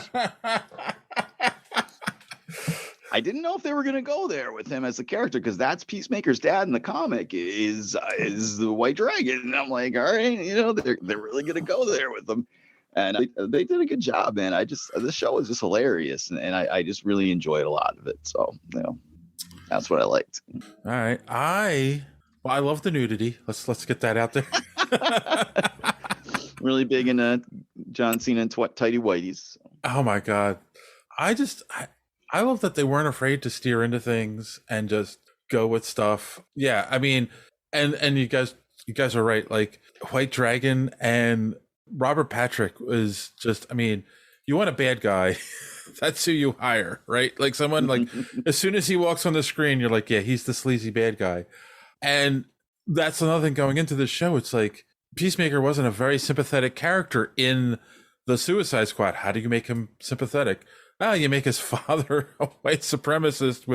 I didn't know if they were going to go there with him as a character, because that's Peacemaker's dad in the comic is the White Dragon. And I'm like, all right, they're really going to go there with them. And they did a good job, man. This show was just hilarious. And I just really enjoyed a lot of it. So, that's what I liked. All right. I love the nudity. Let's get that out there. Really big into John Cena and tighty whities. Oh my God. I love that they weren't afraid to steer into things and just go with stuff. Yeah, I mean, and you guys are right. Like White Dragon and Robert Patrick was just, I mean, you want a bad guy, that's who you hire, right? Like someone like as soon as he walks on the screen, you're like, yeah, he's the sleazy bad guy. And that's another thing going into the show. It's like Peacemaker wasn't a very sympathetic character in the Suicide Squad. How do you make him sympathetic? Oh, you make his father a white supremacist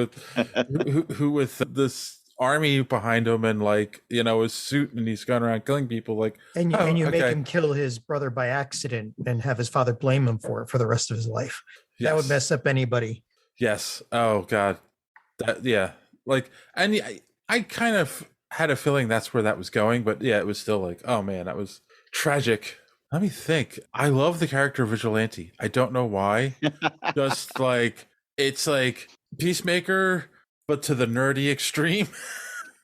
who with this army behind him and his suit, and he's going around killing people. And you make him kill his brother by accident and have his father blame him for it for the rest of his life. Yes. That would mess up anybody. Yes. Oh God. I kind of had a feeling that's where that was going, but yeah, it was still like, oh man, that was tragic. Let me think. I love the character of Vigilante. I don't know why. Just it's like Peacemaker, but to the nerdy extreme.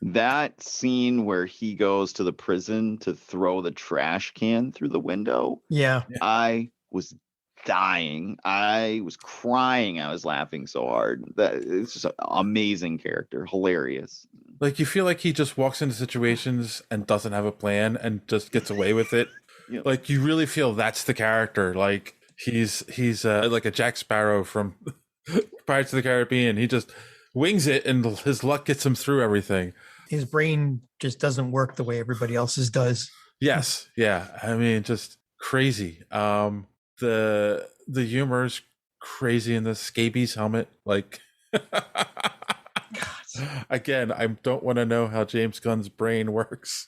That scene where he goes to the prison to throw the trash can through the window. Yeah. I was dying. I was crying. I was laughing so hard. It's just an amazing character. Hilarious. Like you feel like he just walks into situations and doesn't have a plan and just gets away with it. Yeah. Like you really feel that's the character. Like he's like a Jack Sparrow from Pirates of the Caribbean. He just wings it and his luck gets him through everything. His brain just doesn't work the way everybody else's does. Yes. Yeah. I mean, just crazy. The humor's crazy in the scabies helmet. Like again, I don't want to know how James Gunn's brain works.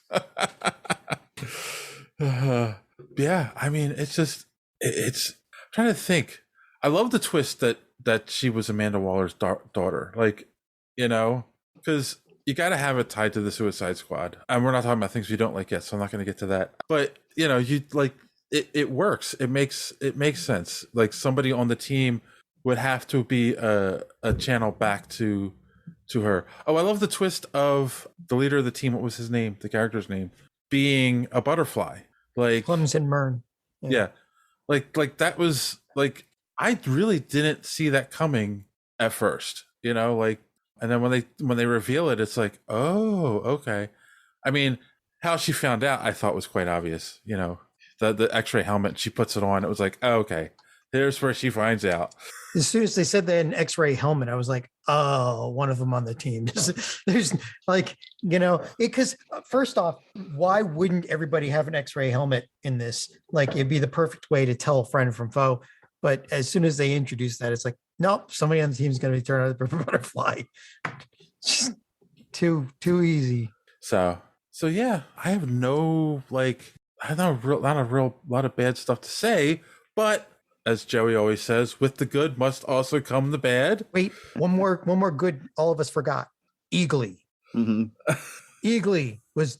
Yeah, I mean, it's I'm trying to think. I love the twist that she was Amanda Waller's daughter, because you got to have it tied to the Suicide Squad. And we're not talking about things we don't like yet, so I'm not going to get to that. But you like it works. It makes sense. Like somebody on the team would have to be a channel back to her. Oh, I love the twist of the leader of the team. What was his name? The character's name being a butterfly. Like Clemson Mern. Yeah. Like that was like I really didn't see that coming at first, and then when they reveal it, it's like, oh, okay. I mean, how she found out I thought was quite obvious, the X-ray helmet, she puts it on, it was like, oh, okay. Here's where she finds out. As soon as they said they had an X-ray helmet, I was like, oh, one of them on the team. There's like, because first off, why wouldn't everybody have an X-ray helmet in this? Like, it'd be the perfect way to tell friend from foe. But as soon as they introduce that, it's like, nope, somebody on the team is going to be turned out of the butterfly. Just too easy. So yeah, I have no not a real lot of bad stuff to say, but as Joey always says, with the good must also come the bad. Wait, one more good. All of us forgot. Eagly. Mm-hmm. Eagly was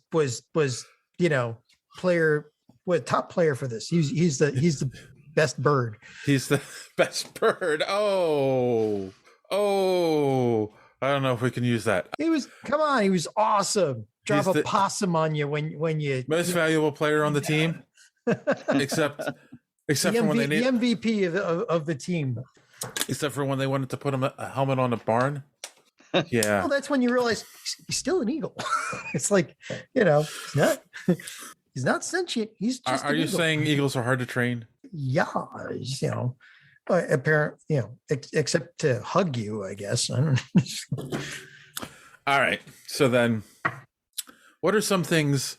top player for this. He's the best bird. He's the best bird. Oh, I don't know if we can use that. He was awesome. Drop a possum on you when you most valuable player on the team, except for when they need the MVP of the team. Except for when they wanted to put him a helmet on a barn. Yeah. Well, that's when you realize he's still an eagle. It's like, he's not sentient. He's just. Are you saying eagles are hard to train? Yeah, apparently, except to hug you, I guess. I don't know. All right. So then, what are some things,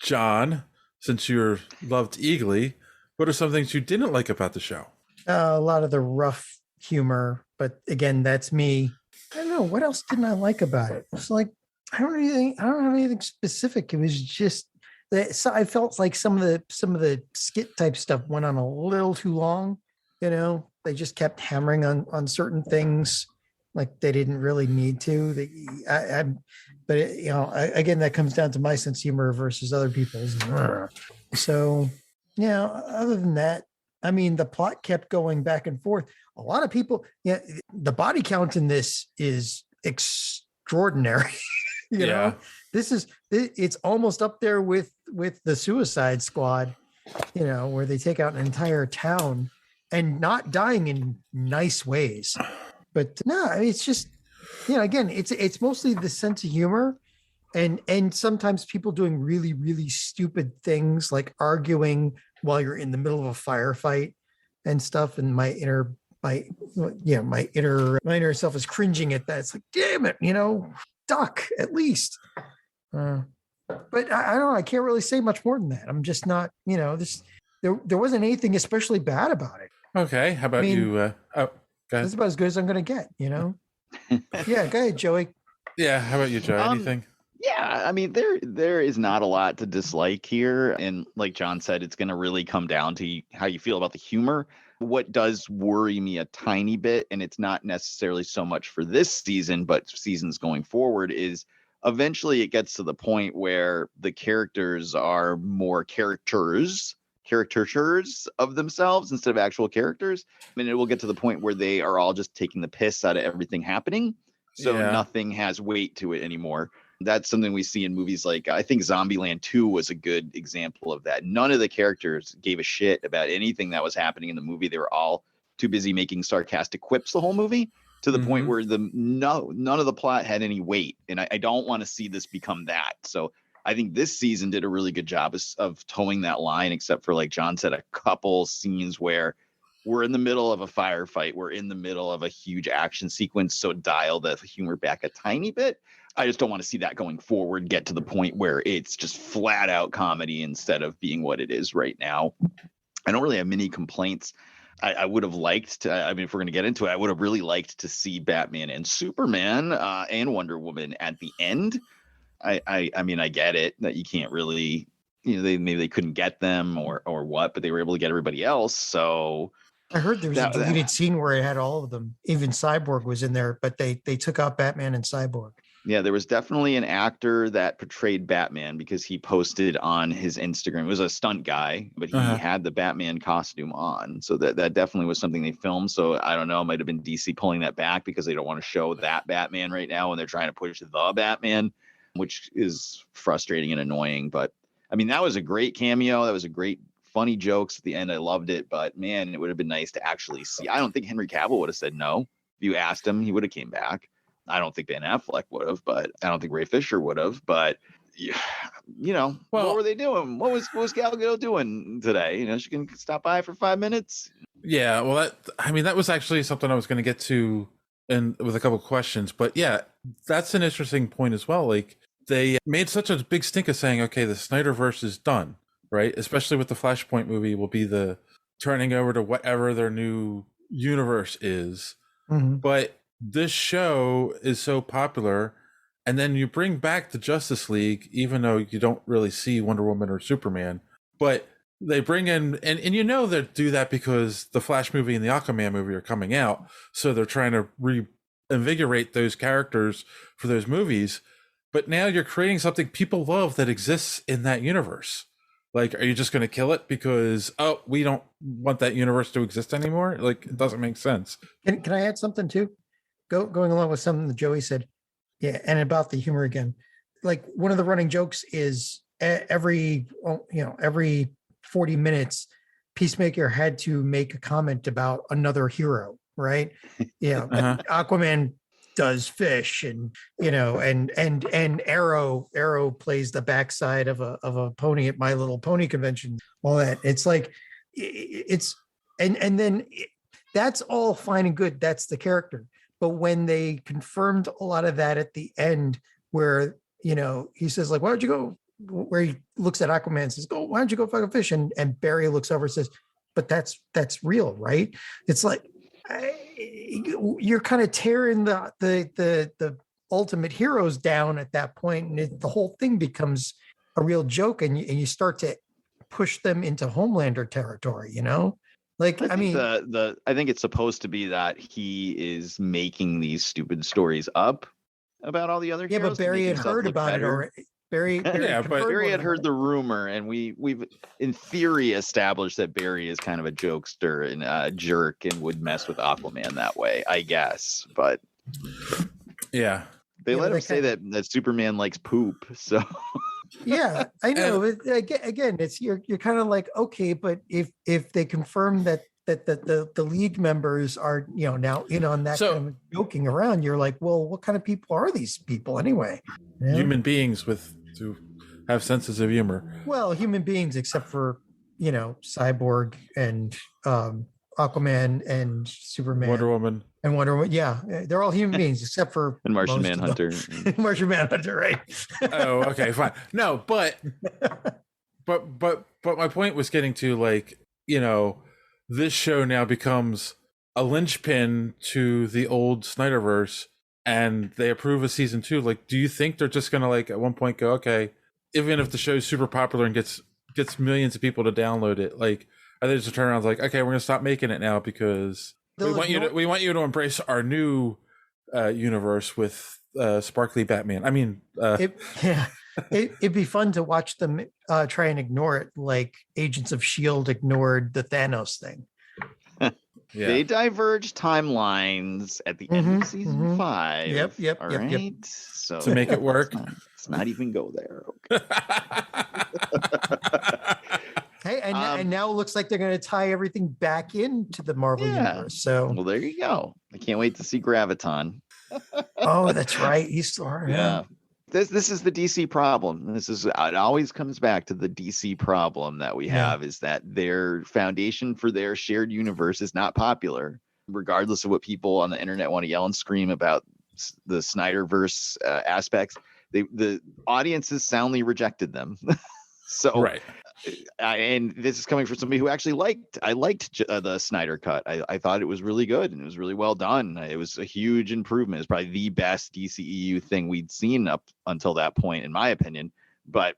John, since you loved Eagly, what are some things you didn't like about the show? A lot of the rough humor, but again, that's me. I don't know what else didn't I like about it. It's like I don't have anything specific. It was just that I felt like some of the skit type stuff went on a little too long. They just kept hammering on certain things like they didn't really need to. Again, that comes down to my sense of humor versus other people's. So, other than that, I mean, the plot kept going back and forth. A lot of people, the body count in this is extraordinary. It's almost up there with the Suicide Squad, where they take out an entire town and not dying in nice ways. But no, it's just, again, it's mostly the sense of humor and sometimes people doing really, really stupid things like arguing while you're in the middle of a firefight and stuff. And my inner self is cringing at that. It's like, damn it, duck at least. But I don't know. I can't really say much more than that. I'm just not, there wasn't anything especially bad about it. Okay. How about you? Go ahead. That's about as good as I'm going to get, Yeah. Go ahead, Joey. Yeah. How about you, Joey? Anything? Yeah, I mean, there is not a lot to dislike here. And like John said, it's going to really come down to how you feel about the humor. What does worry me a tiny bit, and it's not necessarily so much for this season, but seasons going forward, is eventually it gets to the point where the characters are more caricatures of themselves instead of actual characters. I mean, it will get to the point where they are all just taking the piss out of everything happening. So nothing has weight to it anymore. That's something we see in movies like, I think Zombieland 2 was a good example of that. None of the characters gave a shit about anything that was happening in the movie. They were all too busy making sarcastic quips the whole movie, to the point where none of the plot had any weight. And I don't want to see this become that. So I think this season did a really good job of towing that line, except for, like John said, a couple scenes where we're in the middle of a firefight. We're in the middle of a huge action sequence. So dial the humor back a tiny bit. I just don't want to see that going forward, get to the point where it's just flat out comedy instead of being what it is right now. I don't really have many complaints. I would have liked to, I mean, if we're going to get into it, I would have really liked to see Batman and Superman and Wonder Woman at the end. I mean, I get it that you can't really, maybe they couldn't get them or what, but they were able to get everybody else. So I heard there was a deleted scene where it had all of them. Even Cyborg was in there, but they took out Batman and Cyborg. Yeah, there was definitely an actor that portrayed Batman because he posted on his Instagram. It was a stunt guy, but he had the Batman costume on. So that definitely was something they filmed. So I don't know, it might have been DC pulling that back because they don't want to show that Batman right now when they're trying to push the Batman, which is frustrating and annoying. But I mean, that was a great cameo. That was a great funny jokes at the end. I loved it. But man, it would have been nice to actually see. I don't think Henry Cavill would have said no. If you asked him, he would have came back. I don't think Ben Affleck would have, but I don't think Ray Fisher would have. But what were they doing? What was Gal Gadot doing today? She can stop by for 5 minutes. Yeah, well, that was actually something I was going to get to and with a couple of questions, but yeah, that's an interesting point as well. Like they made such a big stink of saying, okay, the Snyderverse is done, right? Especially with the Flashpoint movie will be the turning over to whatever their new universe is. Mhm. But this show is so popular, and then you bring back the Justice League, even though you don't really see Wonder Woman or Superman, but they bring in, and you know they do that because the Flash movie and the Aquaman movie are coming out, so they're trying to reinvigorate those characters for those movies. But now you're creating something people love that exists in that universe. Like, are you just going to kill it because, oh, we don't want that universe to exist anymore? Like, it doesn't make sense. Can I add something too? Going along with something that Joey said, yeah, and about the humor again. Like one of the running jokes is every 40 minutes, Peacemaker had to make a comment about another hero, right? Yeah, Aquaman does fish, and and Arrow plays the backside of a pony at My Little Pony convention. All that, it's like and then that's all fine and good. That's the character. But when they confirmed a lot of that at the end, where he says like, "Why don't you go?" Where he looks at Aquaman and says, "Go, why don't you go fucking fish?" And Barry looks over and says, "But that's real, right?" It's like you're kind of tearing the ultimate heroes down at that point, and the whole thing becomes a real joke, and you start to push them into Homelander territory. Like I mean, I think it's supposed to be that he is making these stupid stories up about all the other heroes. Yeah, but Barry had heard about it already. Barry had heard the rumor, and we've in theory established that Barry is kind of a jokester and a jerk and would mess with Aquaman that way, I guess. But yeah, they let him say that Superman likes poop. So yeah, I know. Again, it's you're kind of like, okay, but if they confirm that the league members are now in on that kind of joking around, you're like, well, what kind of people are these people anyway? Human beings to have senses of humor. Well, human beings, except for Cyborg and Aquaman and Superman, Wonder Woman. Yeah, they're all human beings except for and Martian Manhunter. Martian Manhunter, right? Oh, okay, fine. No, but my point was getting to, like, this show now becomes a linchpin to the old Snyderverse, and they approve of season 2. Like, do you think they're just gonna, like, at one point go, okay, even if the show's super popular and gets millions of people to download it, like, are they just turn around like, okay, we're gonna stop making it now because we want you to embrace our new universe with sparkly Batman. I mean, it'd be fun to watch them try and ignore it, like Agents of S.H.I.E.L.D. ignored the Thanos thing. Yeah. They diverged timelines at the end of season 5. Yep. All right. So to make it work, let's not even go there. Okay. Hey, and now it looks like they're going to tie everything back into the Marvel universe. So, well, there you go. I can't wait to see Graviton. Oh, that's right. He's sorry. Yeah. This is the DC problem. It always comes back to the DC problem that we have, is that their foundation for their shared universe is not popular, regardless of what people on the internet want to yell and scream about the Snyderverse aspects. The audiences soundly rejected them. So, right. And this is coming from somebody who actually liked the Snyder cut. I thought it was really good and it was really well done. It was a huge improvement. It's probably the best DCEU thing we'd seen up until that point, in my opinion. But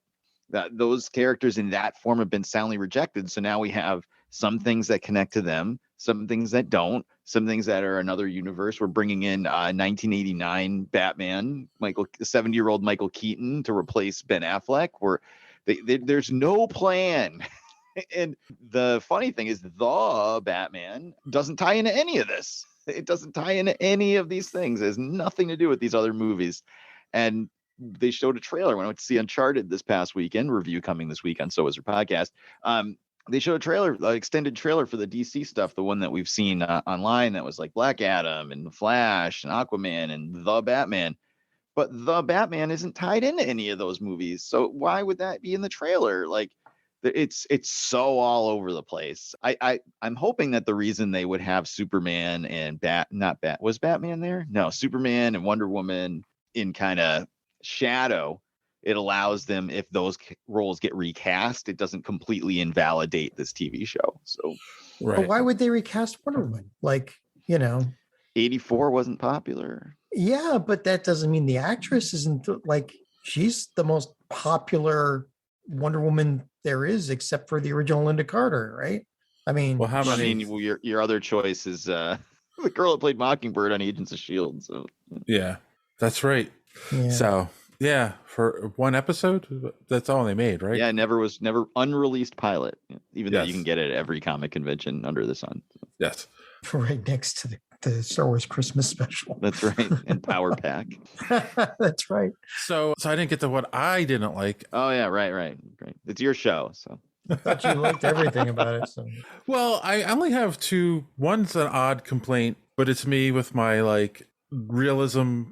those characters in that form have been soundly rejected. So now we have some things that connect to them, some things that don't, some things that are another universe. We're bringing in 1989 Batman, 70-year-old Michael Keaton to replace Ben Affleck. There's no plan. And the funny thing is the Batman doesn't tie into any of this. It doesn't tie into any of these things. It has nothing to do with these other movies. And they showed a trailer when I went to see Uncharted this past weekend, review coming this week on So Is Your Podcast. They showed a trailer, extended trailer for the DC stuff, the one that we've seen online that was like Black Adam and The Flash and Aquaman and the Batman. But the Batman isn't tied into any of those movies. So why would that be in the trailer? Like, It's so all over the place. I'm hoping that the reason they would have Superman and was Batman there? No, Superman and Wonder Woman in kind of shadow. It allows them, if those roles get recast, it doesn't completely invalidate this TV show. So, But why would they recast Wonder Woman? Like, 84 wasn't popular. Yeah, but that doesn't mean the actress isn't like, she's the most popular Wonder Woman there is, except for the original Linda Carter, right? I mean, well, your other choice is the girl that played Mockingbird on Agents of S.H.I.E.L.D. So yeah, that's right. Yeah. So yeah, for one episode, that's all they made, right? Yeah, never unreleased pilot, even though you can get it at every comic convention under the sun. Yes, right next to the Star Wars Christmas special. That's right, and Power Pack. That's right. So I didn't get to what I didn't like. Oh yeah, right. It's your show, so. I thought you liked everything about it. So. Well, I only have two. One's an odd complaint, but it's me with my like realism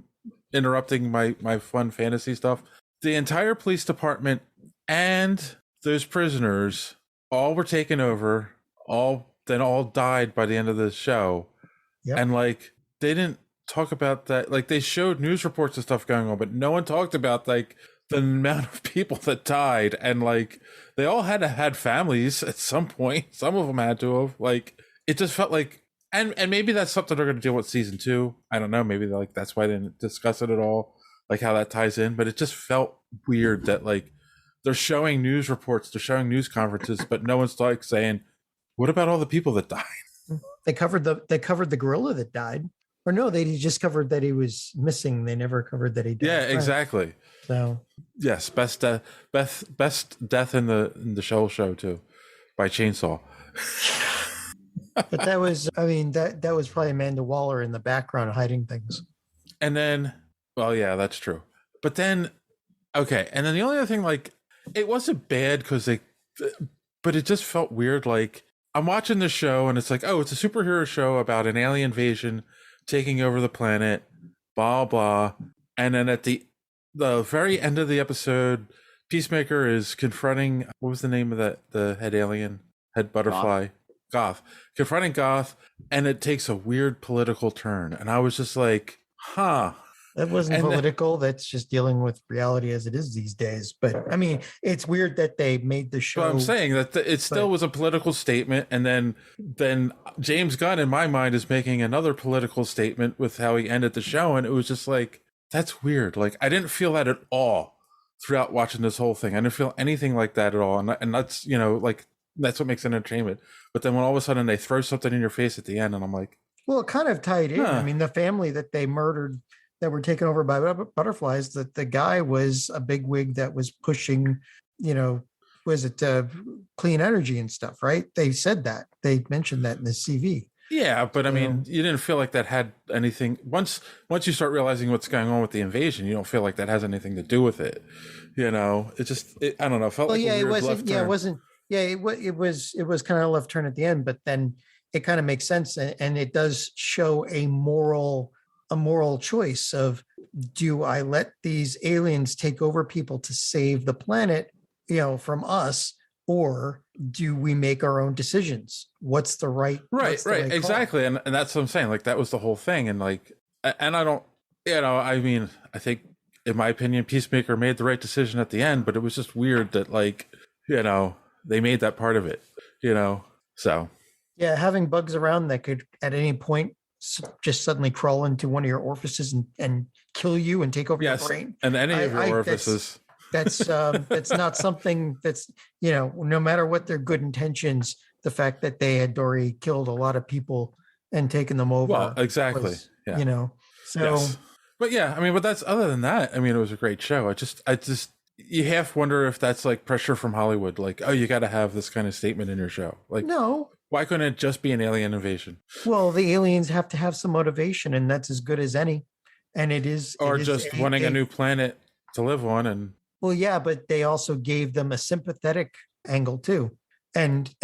interrupting my fun fantasy stuff. The entire police department and those prisoners all were taken over, all died by the end of the show. Yep. And like they didn't talk about that. Like they showed news reports and stuff going on, but no one talked about like the amount of people that died. And like they all had families at some point. Some of them had to have. Like it just felt like, and maybe that's something they're going to deal with season 2. I don't know. Maybe like that's why they didn't discuss it at all, like how that ties in. But it just felt weird that like they're showing news reports, they're showing news conferences, but no one's like saying, "What about all the people that died?" They covered the gorilla that died, or no, they just covered that he was missing. They never covered that he died. Yeah, exactly. So yes, best death in the show too, by chainsaw. But that was, I mean, that was probably Amanda Waller in the background hiding things. And then, well, yeah, that's true. But then, okay, and then the only other thing, like, it wasn't bad but it just felt weird. Like, I'm watching the show and it's like, oh, it's a superhero show about an alien invasion taking over the planet, blah, blah. And then at the very end of the episode, Peacemaker is confronting, what was the name of the head butterfly? Goth. Confronting Goth, and it takes a weird political turn. And I was just like, huh. That wasn't political. That's just dealing with reality as it is these days. But I mean, it's weird that they made the show. But I'm saying that it still was a political statement. And then James Gunn, in my mind, is making another political statement with how he ended the show. And it was just like, that's weird. Like, I didn't feel that at all throughout watching this whole thing. I didn't feel anything like that at all. And that's, like, that's what makes it entertainment. But then when all of a sudden they throw something in your face at the end, and I'm like, well, it kind of tied in. I mean, the family that they murdered, that were taken over by butterflies, that the guy was a bigwig that was pushing, was it clean energy and stuff, right? They said that. They mentioned that in the CV. Yeah, but I mean, you didn't feel like that had anything. Once you start realizing what's going on with the invasion, you don't feel like that has anything to do with it. I don't know. It felt like a weird left turn. It was kind of a left turn at the end, but then it kind of makes sense, and it does show a moral choice of, do I let these aliens take over people to save the planet, from us, or do we make our own decisions? What's the right exactly, and that's what I'm saying. Like, that was the whole thing, and like, and I don't, I mean, I think in my opinion, Peacemaker made the right decision at the end, but it was just weird that like, they made that part of it, so. Yeah, having bugs around that could at any point just suddenly crawl into one of your orifices and kill you and take over your brain. And any of your orifices. That's not something that's, no matter what their good intentions, the fact that they had already killed a lot of people and taken them over. Well, exactly. So. Yes. But yeah, I mean, but that's, other than that, I mean, it was a great show. I just, you half wonder if that's like pressure from Hollywood. Like, oh, you got to have this kind of statement in your show. Like, no. Why couldn't it just be an alien invasion? Well, the aliens have to have some motivation, and that's as good as any. And it is, or just wanting a new planet to live on. And well, yeah, but they also gave them a sympathetic angle too. And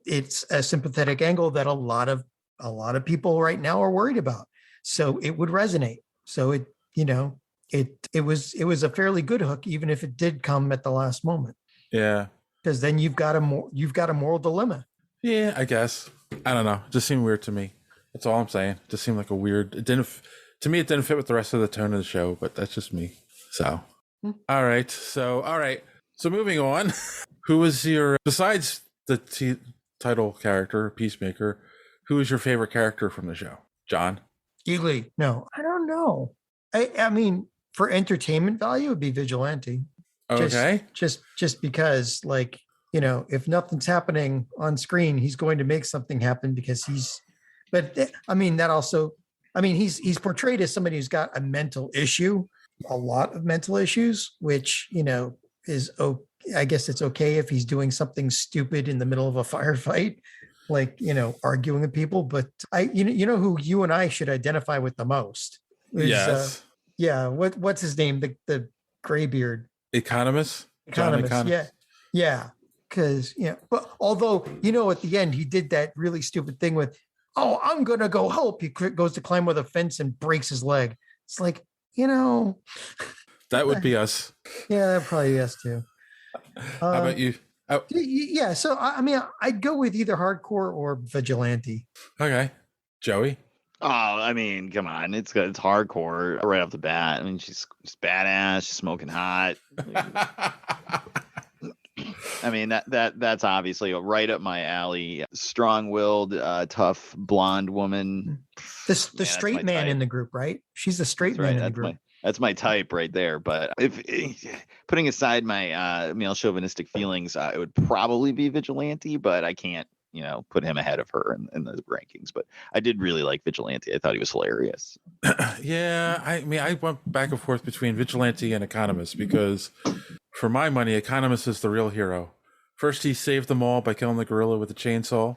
it's a sympathetic angle that a lot of people right now are worried about. So it would resonate. So it was a fairly good hook, even if it did come at the last moment. Yeah. because then you've got a moral dilemma. Yeah, I guess. I don't know. It just seemed weird to me. That's all I'm saying. It just seemed like a weird. It didn't fit with the rest of the tone of the show, but that's just me. So, all right. So moving on. Who was your, besides the title character, Peacemaker, who is your favorite character from the show? John? Eagly. No, I don't know. I mean, for entertainment value, it'd be Vigilante. Okay. Just because, like, you know, if nothing's happening on screen, he's going to make something happen because he's portrayed as somebody who's got a mental issue, a lot of mental issues, which, you know, is, I guess it's okay if he's doing something stupid in the middle of a firefight, like, you know, arguing with people. But you know who you and I should identify with the most is, yes. What's his name? The graybeard. Economist. Yeah. Because, you know, but although, you know, at the end, he did that really stupid thing with, oh, I'm going to go help. He goes to climb with a fence and breaks his leg. It's like, you know. That would be us. Yeah, that'd probably be us too. How about you? Oh. Yeah. So, I mean, I'd go with either hardcore or Vigilante. Okay. Joey? Oh, I mean, come on. It's hardcore right off the bat. I mean, she's badass. She's smoking hot. I mean, that's obviously right up my alley. Strong-willed, tough, blonde woman. The straight man in the group, right? She's the straight man in the group. That's my type right there. But if putting aside my male chauvinistic feelings, it would probably be Vigilante, but I can't, you know, put him ahead of her in the rankings. But I did really like Vigilante. I thought he was hilarious. Yeah, I mean, I went back and forth between Vigilante and Economist because, for my money, Economist is the real hero. First, he saved them all by killing the gorilla with a chainsaw.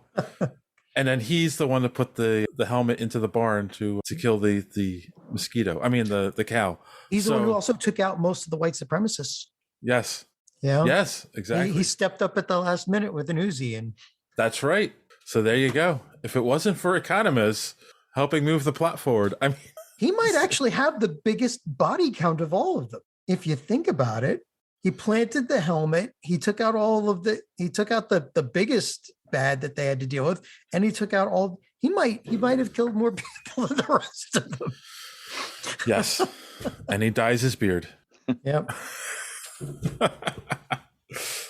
And then he's the one that put the helmet into the barn to kill the mosquito. I mean, the cow. He's the one who also took out most of the white supremacists. Yes. Yeah. Yes, exactly. He stepped up at the last minute with an Uzi. And that's right. So there you go. If it wasn't for Economists helping move the plot forward, I mean, he might actually have the biggest body count of all of them. If you think about it, he planted the helmet. He took out the biggest bad that they had to deal with, and he took out he might have killed more people than the rest of them. Yes. And he dyes his beard. Yep.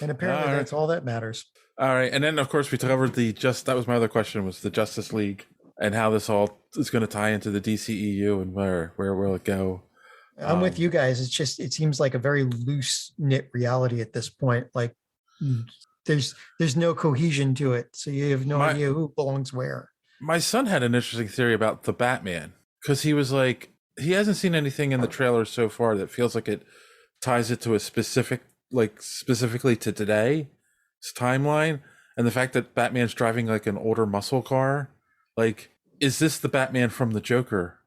And apparently that's all that matters. All right. And then of course we covered that was my other question, was the Justice League and how this all is going to tie into the DCEU and where will it go. I'm with you guys. It's just, it seems like a very loose knit reality at this point. Like there's no cohesion to it. So you have no idea who belongs where. My son had an interesting theory about the Batman, because he was like, he hasn't seen anything in the trailer so far that feels like it ties it to a specifically to today's timeline. And the fact that Batman's driving like an older muscle car, like, is this the Batman from the Joker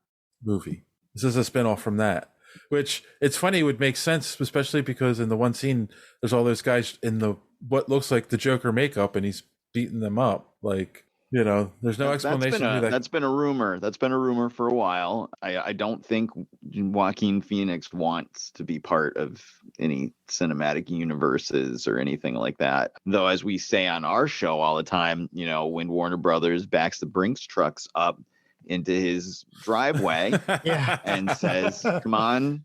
movie? Is this a spinoff from that? Which, it's funny, would make sense, especially because in the one scene, there's all those guys in what looks like the Joker makeup, and he's beating them up. Like, you know, there's no explanation. That's been a rumor. That's been a rumor for a while. I don't think Joaquin Phoenix wants to be part of any cinematic universes or anything like that. Though, as we say on our show all the time, you know, when Warner Brothers backs the Brinks trucks up into his driveway and says, come on,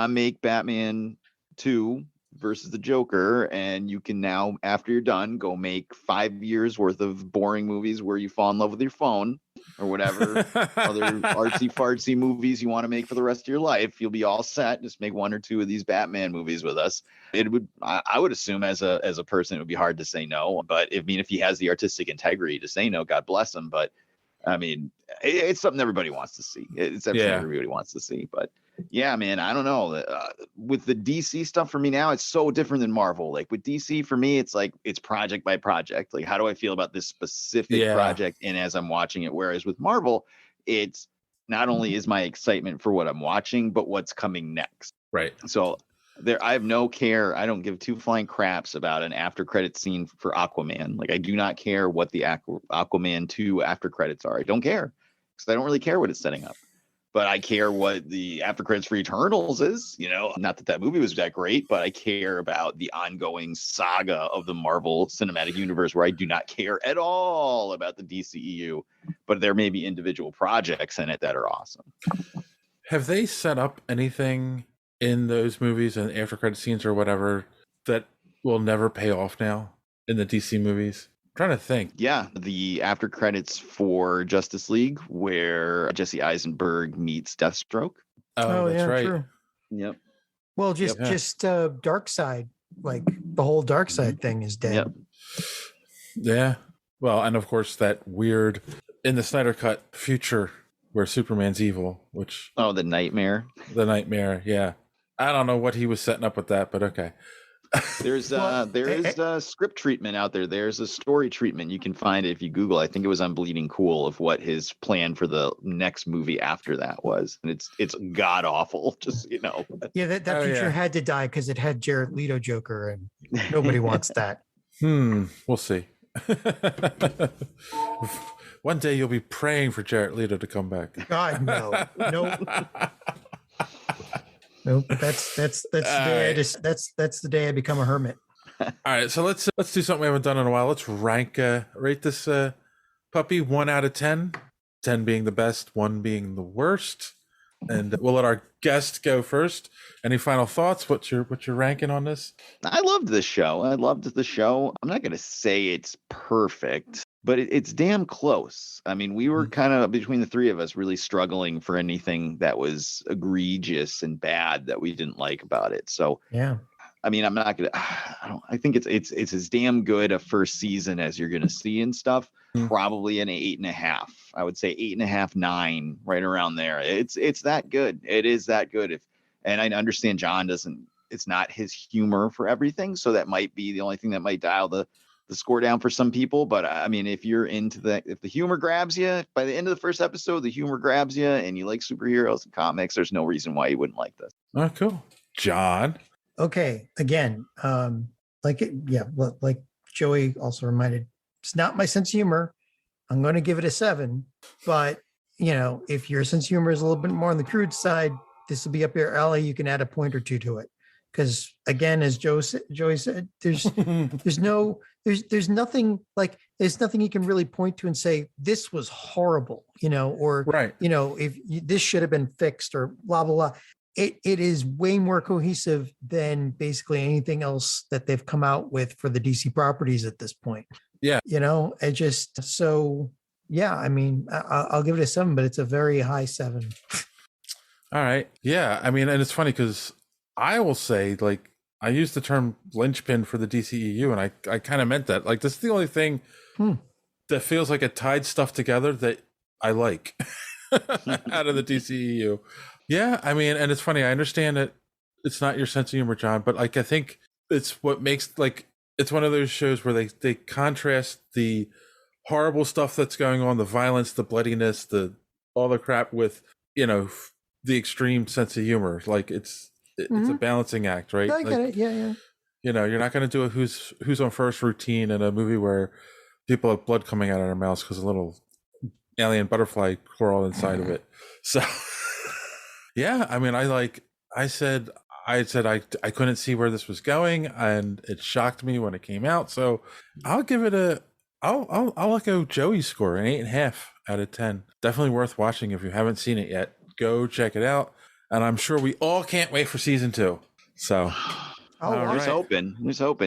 make Batman 2 versus the Joker, and you can now, after you're done, go make 5 years worth of boring movies where you fall in love with your phone or whatever other artsy fartsy movies you want to make for the rest of your life. You'll be all set. Just make 1 or 2 of these Batman movies with us. I would assume as a person, it would be hard to say no, but if he has the artistic integrity to say no, God bless him. But I mean, it's something everybody wants to see. It's something everybody wants to see. But yeah, man, I don't know. With the DC stuff, for me now, it's so different than Marvel. Like with DC, for me, it's like it's project by project. Like, how do I feel about this specific project? And as I'm watching it, whereas with Marvel, it's not only is my excitement for what I'm watching, but what's coming next. Right. So I have no care. I don't give 2 flying craps about an after credit scene for Aquaman. Like, I do not care what the Aquaman 2 after credits are. I don't care, because I don't really care what it's setting up. but I care what the after credits for Eternals is. Not that movie was that great, but I care about the ongoing saga of the Marvel Cinematic Universe, where I do not care at all about the DCEU, but there may be individual projects in it that are awesome. Have they set up anything in those movies and after credit scenes or whatever that will never pay off now in the DC movies? I'm trying to think. Yeah, the after credits for Justice League, where Jesse Eisenberg meets Deathstroke. Oh, that's right. True. Yep. Well, just Darkseid, like the whole Darkseid thing is dead. Yep. Yeah. Well, and of course that weird in the Snyder Cut future where Superman's evil, which the Nightmare. The Nightmare, yeah. I don't know what he was setting up with that, but okay. There's a script treatment out there. There's a story treatment. You can find it if you Google. I think it was on Bleeding Cool of what his plan for the next movie after that was, and it's god awful. Just Yeah, that future had to die because it had Jared Leto Joker, and nobody wants that. We'll see. One day you'll be praying for Jared Leto to come back. God, no. Nope. That's the day that's the day I become a hermit. All right, so let's do something we haven't done in a while. Let's rate this puppy 1 out of 10. 10 being the best, 1 being the worst. And we'll let our guest go first. Any final thoughts? What's your ranking on this? I loved this show. I'm not going to say it's perfect, but it's damn close. I mean, we were kind of, between the three of us, really struggling for anything that was egregious and bad that we didn't like about it. So yeah, I mean, I'm not gonna. I think it's as damn good a first season as you're gonna see and stuff. Probably an 8.5. I would say 8.5, 9, right around there. It's that good. It is that good. And I understand John doesn't. It's not his humor for everything, so that might be the only thing that might dial the score down for some people. But I mean, if you're into that, if the humor grabs you by the end of the first episode, the humor grabs you, and you like superheroes and comics, there's no reason why you wouldn't like this. Oh, cool, John. Okay, again, like Joey also reminded, it's not my sense of humor. I'm going to give it a 7, but if your sense of humor is a little bit more on the crude side, this will be up your alley. You can add a point or two to it. Because again, as Joey said, there's nothing you can really point to and say this was horrible, or right, if this should have been fixed or blah blah blah. It is way more cohesive than basically anything else that they've come out with for the DC properties at this point. Yeah, I mean, I'll give it a 7, but it's a very high 7. All right, yeah, I mean, and it's funny because I will say, like, I use the term linchpin for the DCEU, and I kind of meant that. Like, this is the only thing that feels like it tied stuff together that I like out of the DCEU. Yeah, I mean, and it's funny. I understand that it's not your sense of humor, John, but like, I think it's what makes, like, it's one of those shows where they contrast the horrible stuff that's going on, the violence, the bloodiness, all the crap with, the extreme sense of humor. Like, it's a balancing act, right? I get it. Yeah. You're not going to do a who's on first routine in a movie where people have blood coming out of their mouths because a little alien butterfly crawled inside of it. So, yeah, I mean, I said I couldn't see where this was going, and it shocked me when it came out. So I'll give it I'll echo Joey's score, an 8.5 out of 10. Definitely worth watching if you haven't seen it yet. Go check it out. And I'm sure we all can't wait for season 2. So, Who's hoping?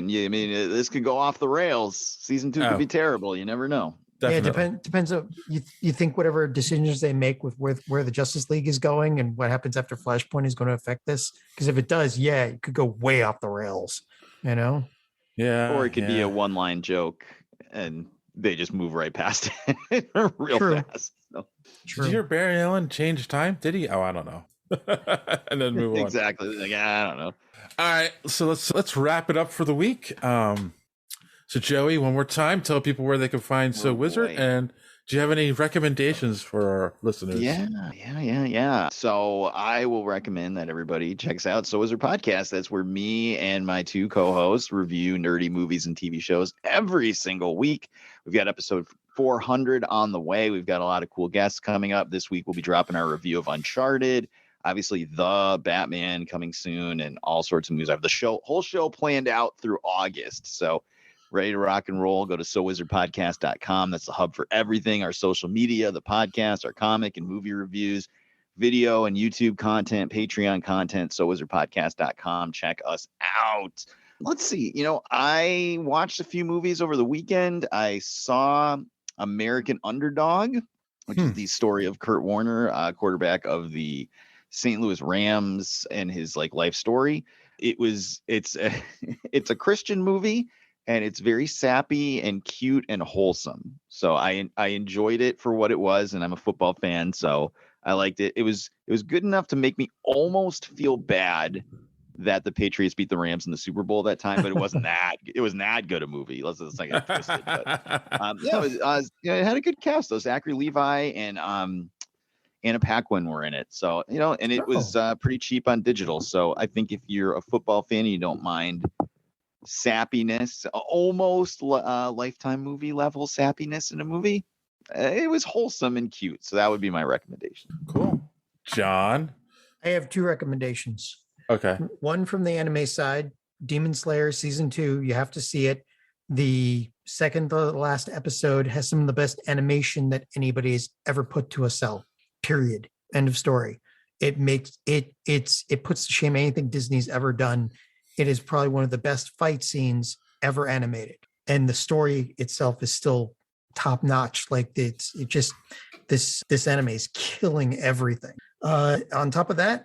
Yeah, I mean, this could go off the rails. Season 2 could be terrible. You never know. Definitely. Yeah, depends on you think whatever decisions they make with where the Justice League is going and what happens after Flashpoint is going to affect this. Because if it does, it could go way off the rails. Yeah. Or it could be a one-line joke, and they just move right past it real fast. So. Did you hear Barry Allen change time? Did he? Oh, I don't know. And then move on. Exactly. Like, I don't know. All right, so let's wrap it up for the week. So Joey, one more time, tell people where they can find So Wizard, and do you have any recommendations for our listeners? Yeah. So I will recommend that everybody checks out So Wizard Podcast. That's where me and my 2 co-hosts review nerdy movies and TV shows every single week. We've got episode 400 on the way. We've got a lot of cool guests coming up. This week we'll be dropping our review of Uncharted. Obviously, The Batman coming soon, and all sorts of movies. I have the whole show planned out through August. So ready to rock and roll. Go to SoWizardPodcast.com. That's the hub for everything. Our social media, the podcast, our comic and movie reviews, video and YouTube content, Patreon content, SoWizardPodcast.com. Check us out. Let's see. I watched a few movies over the weekend. I saw American Underdog, which is the story of Kurt Warner, quarterback of the St. Louis Rams, and his life story. It's a Christian movie, and it's very sappy and cute and wholesome. So I enjoyed it for what it was, and I'm a football fan, so I liked it. It was good enough to make me almost feel bad that the Patriots beat the Rams in the Super Bowl that time, but it wasn't that good a movie. Let's not get twisted. But, it had a good cast. Those Zachary Levi and Anna Paquin were in it. So, and it was pretty cheap on digital. So I think if you're a football fan and you don't mind sappiness, almost Lifetime movie level sappiness in a movie, it was wholesome and cute. So that would be my recommendation. Cool. John? I have 2 recommendations. Okay. One from the anime side, Demon Slayer season 2. You have to see it. The second to last episode has some of the best animation that anybody's ever put to a cell. Period. End of story. It makes it puts to shame anything Disney's ever done. It is probably one of the best fight scenes ever animated, and the story itself is still top notch. This anime is killing everything. On top of that,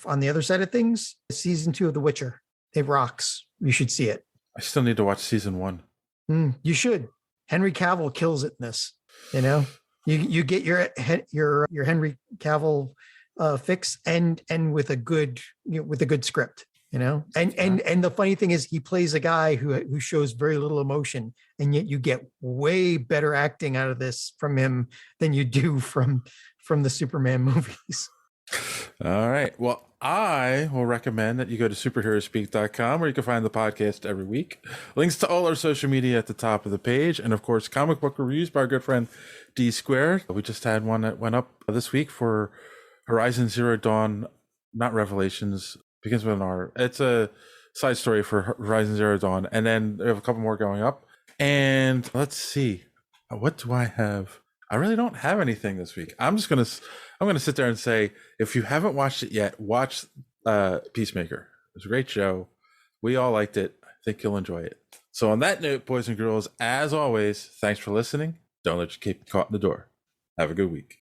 on the other side of things, season 2 of The Witcher, it rocks. You should see it. I still need to watch season 1. You should. Henry Cavill kills it in this. You get your Henry Cavill fix and with a good script. And the funny thing is, he plays a guy who shows very little emotion, and yet you get way better acting out of this from him than you do from the Superman movies. All right. Well, I will recommend that you go to superheroespeak.com, where you can find the podcast every week. Links to all our social media at the top of the page. And of course, comic book reviews by our good friend D Squared. We just had one that went up this week for Horizon Zero Dawn, not Revelations, begins with an R. It's a side story for Horizon Zero Dawn. And then we have a couple more going up. And let's see. What do I have? I really don't have anything this week. I'm going to sit there and say, if you haven't watched it yet, watch Peacemaker. It was a great show. We all liked it. I think you'll enjoy it. So on that note, boys and girls, as always, thanks for listening. Don't let you keep caught in the door. Have a good week.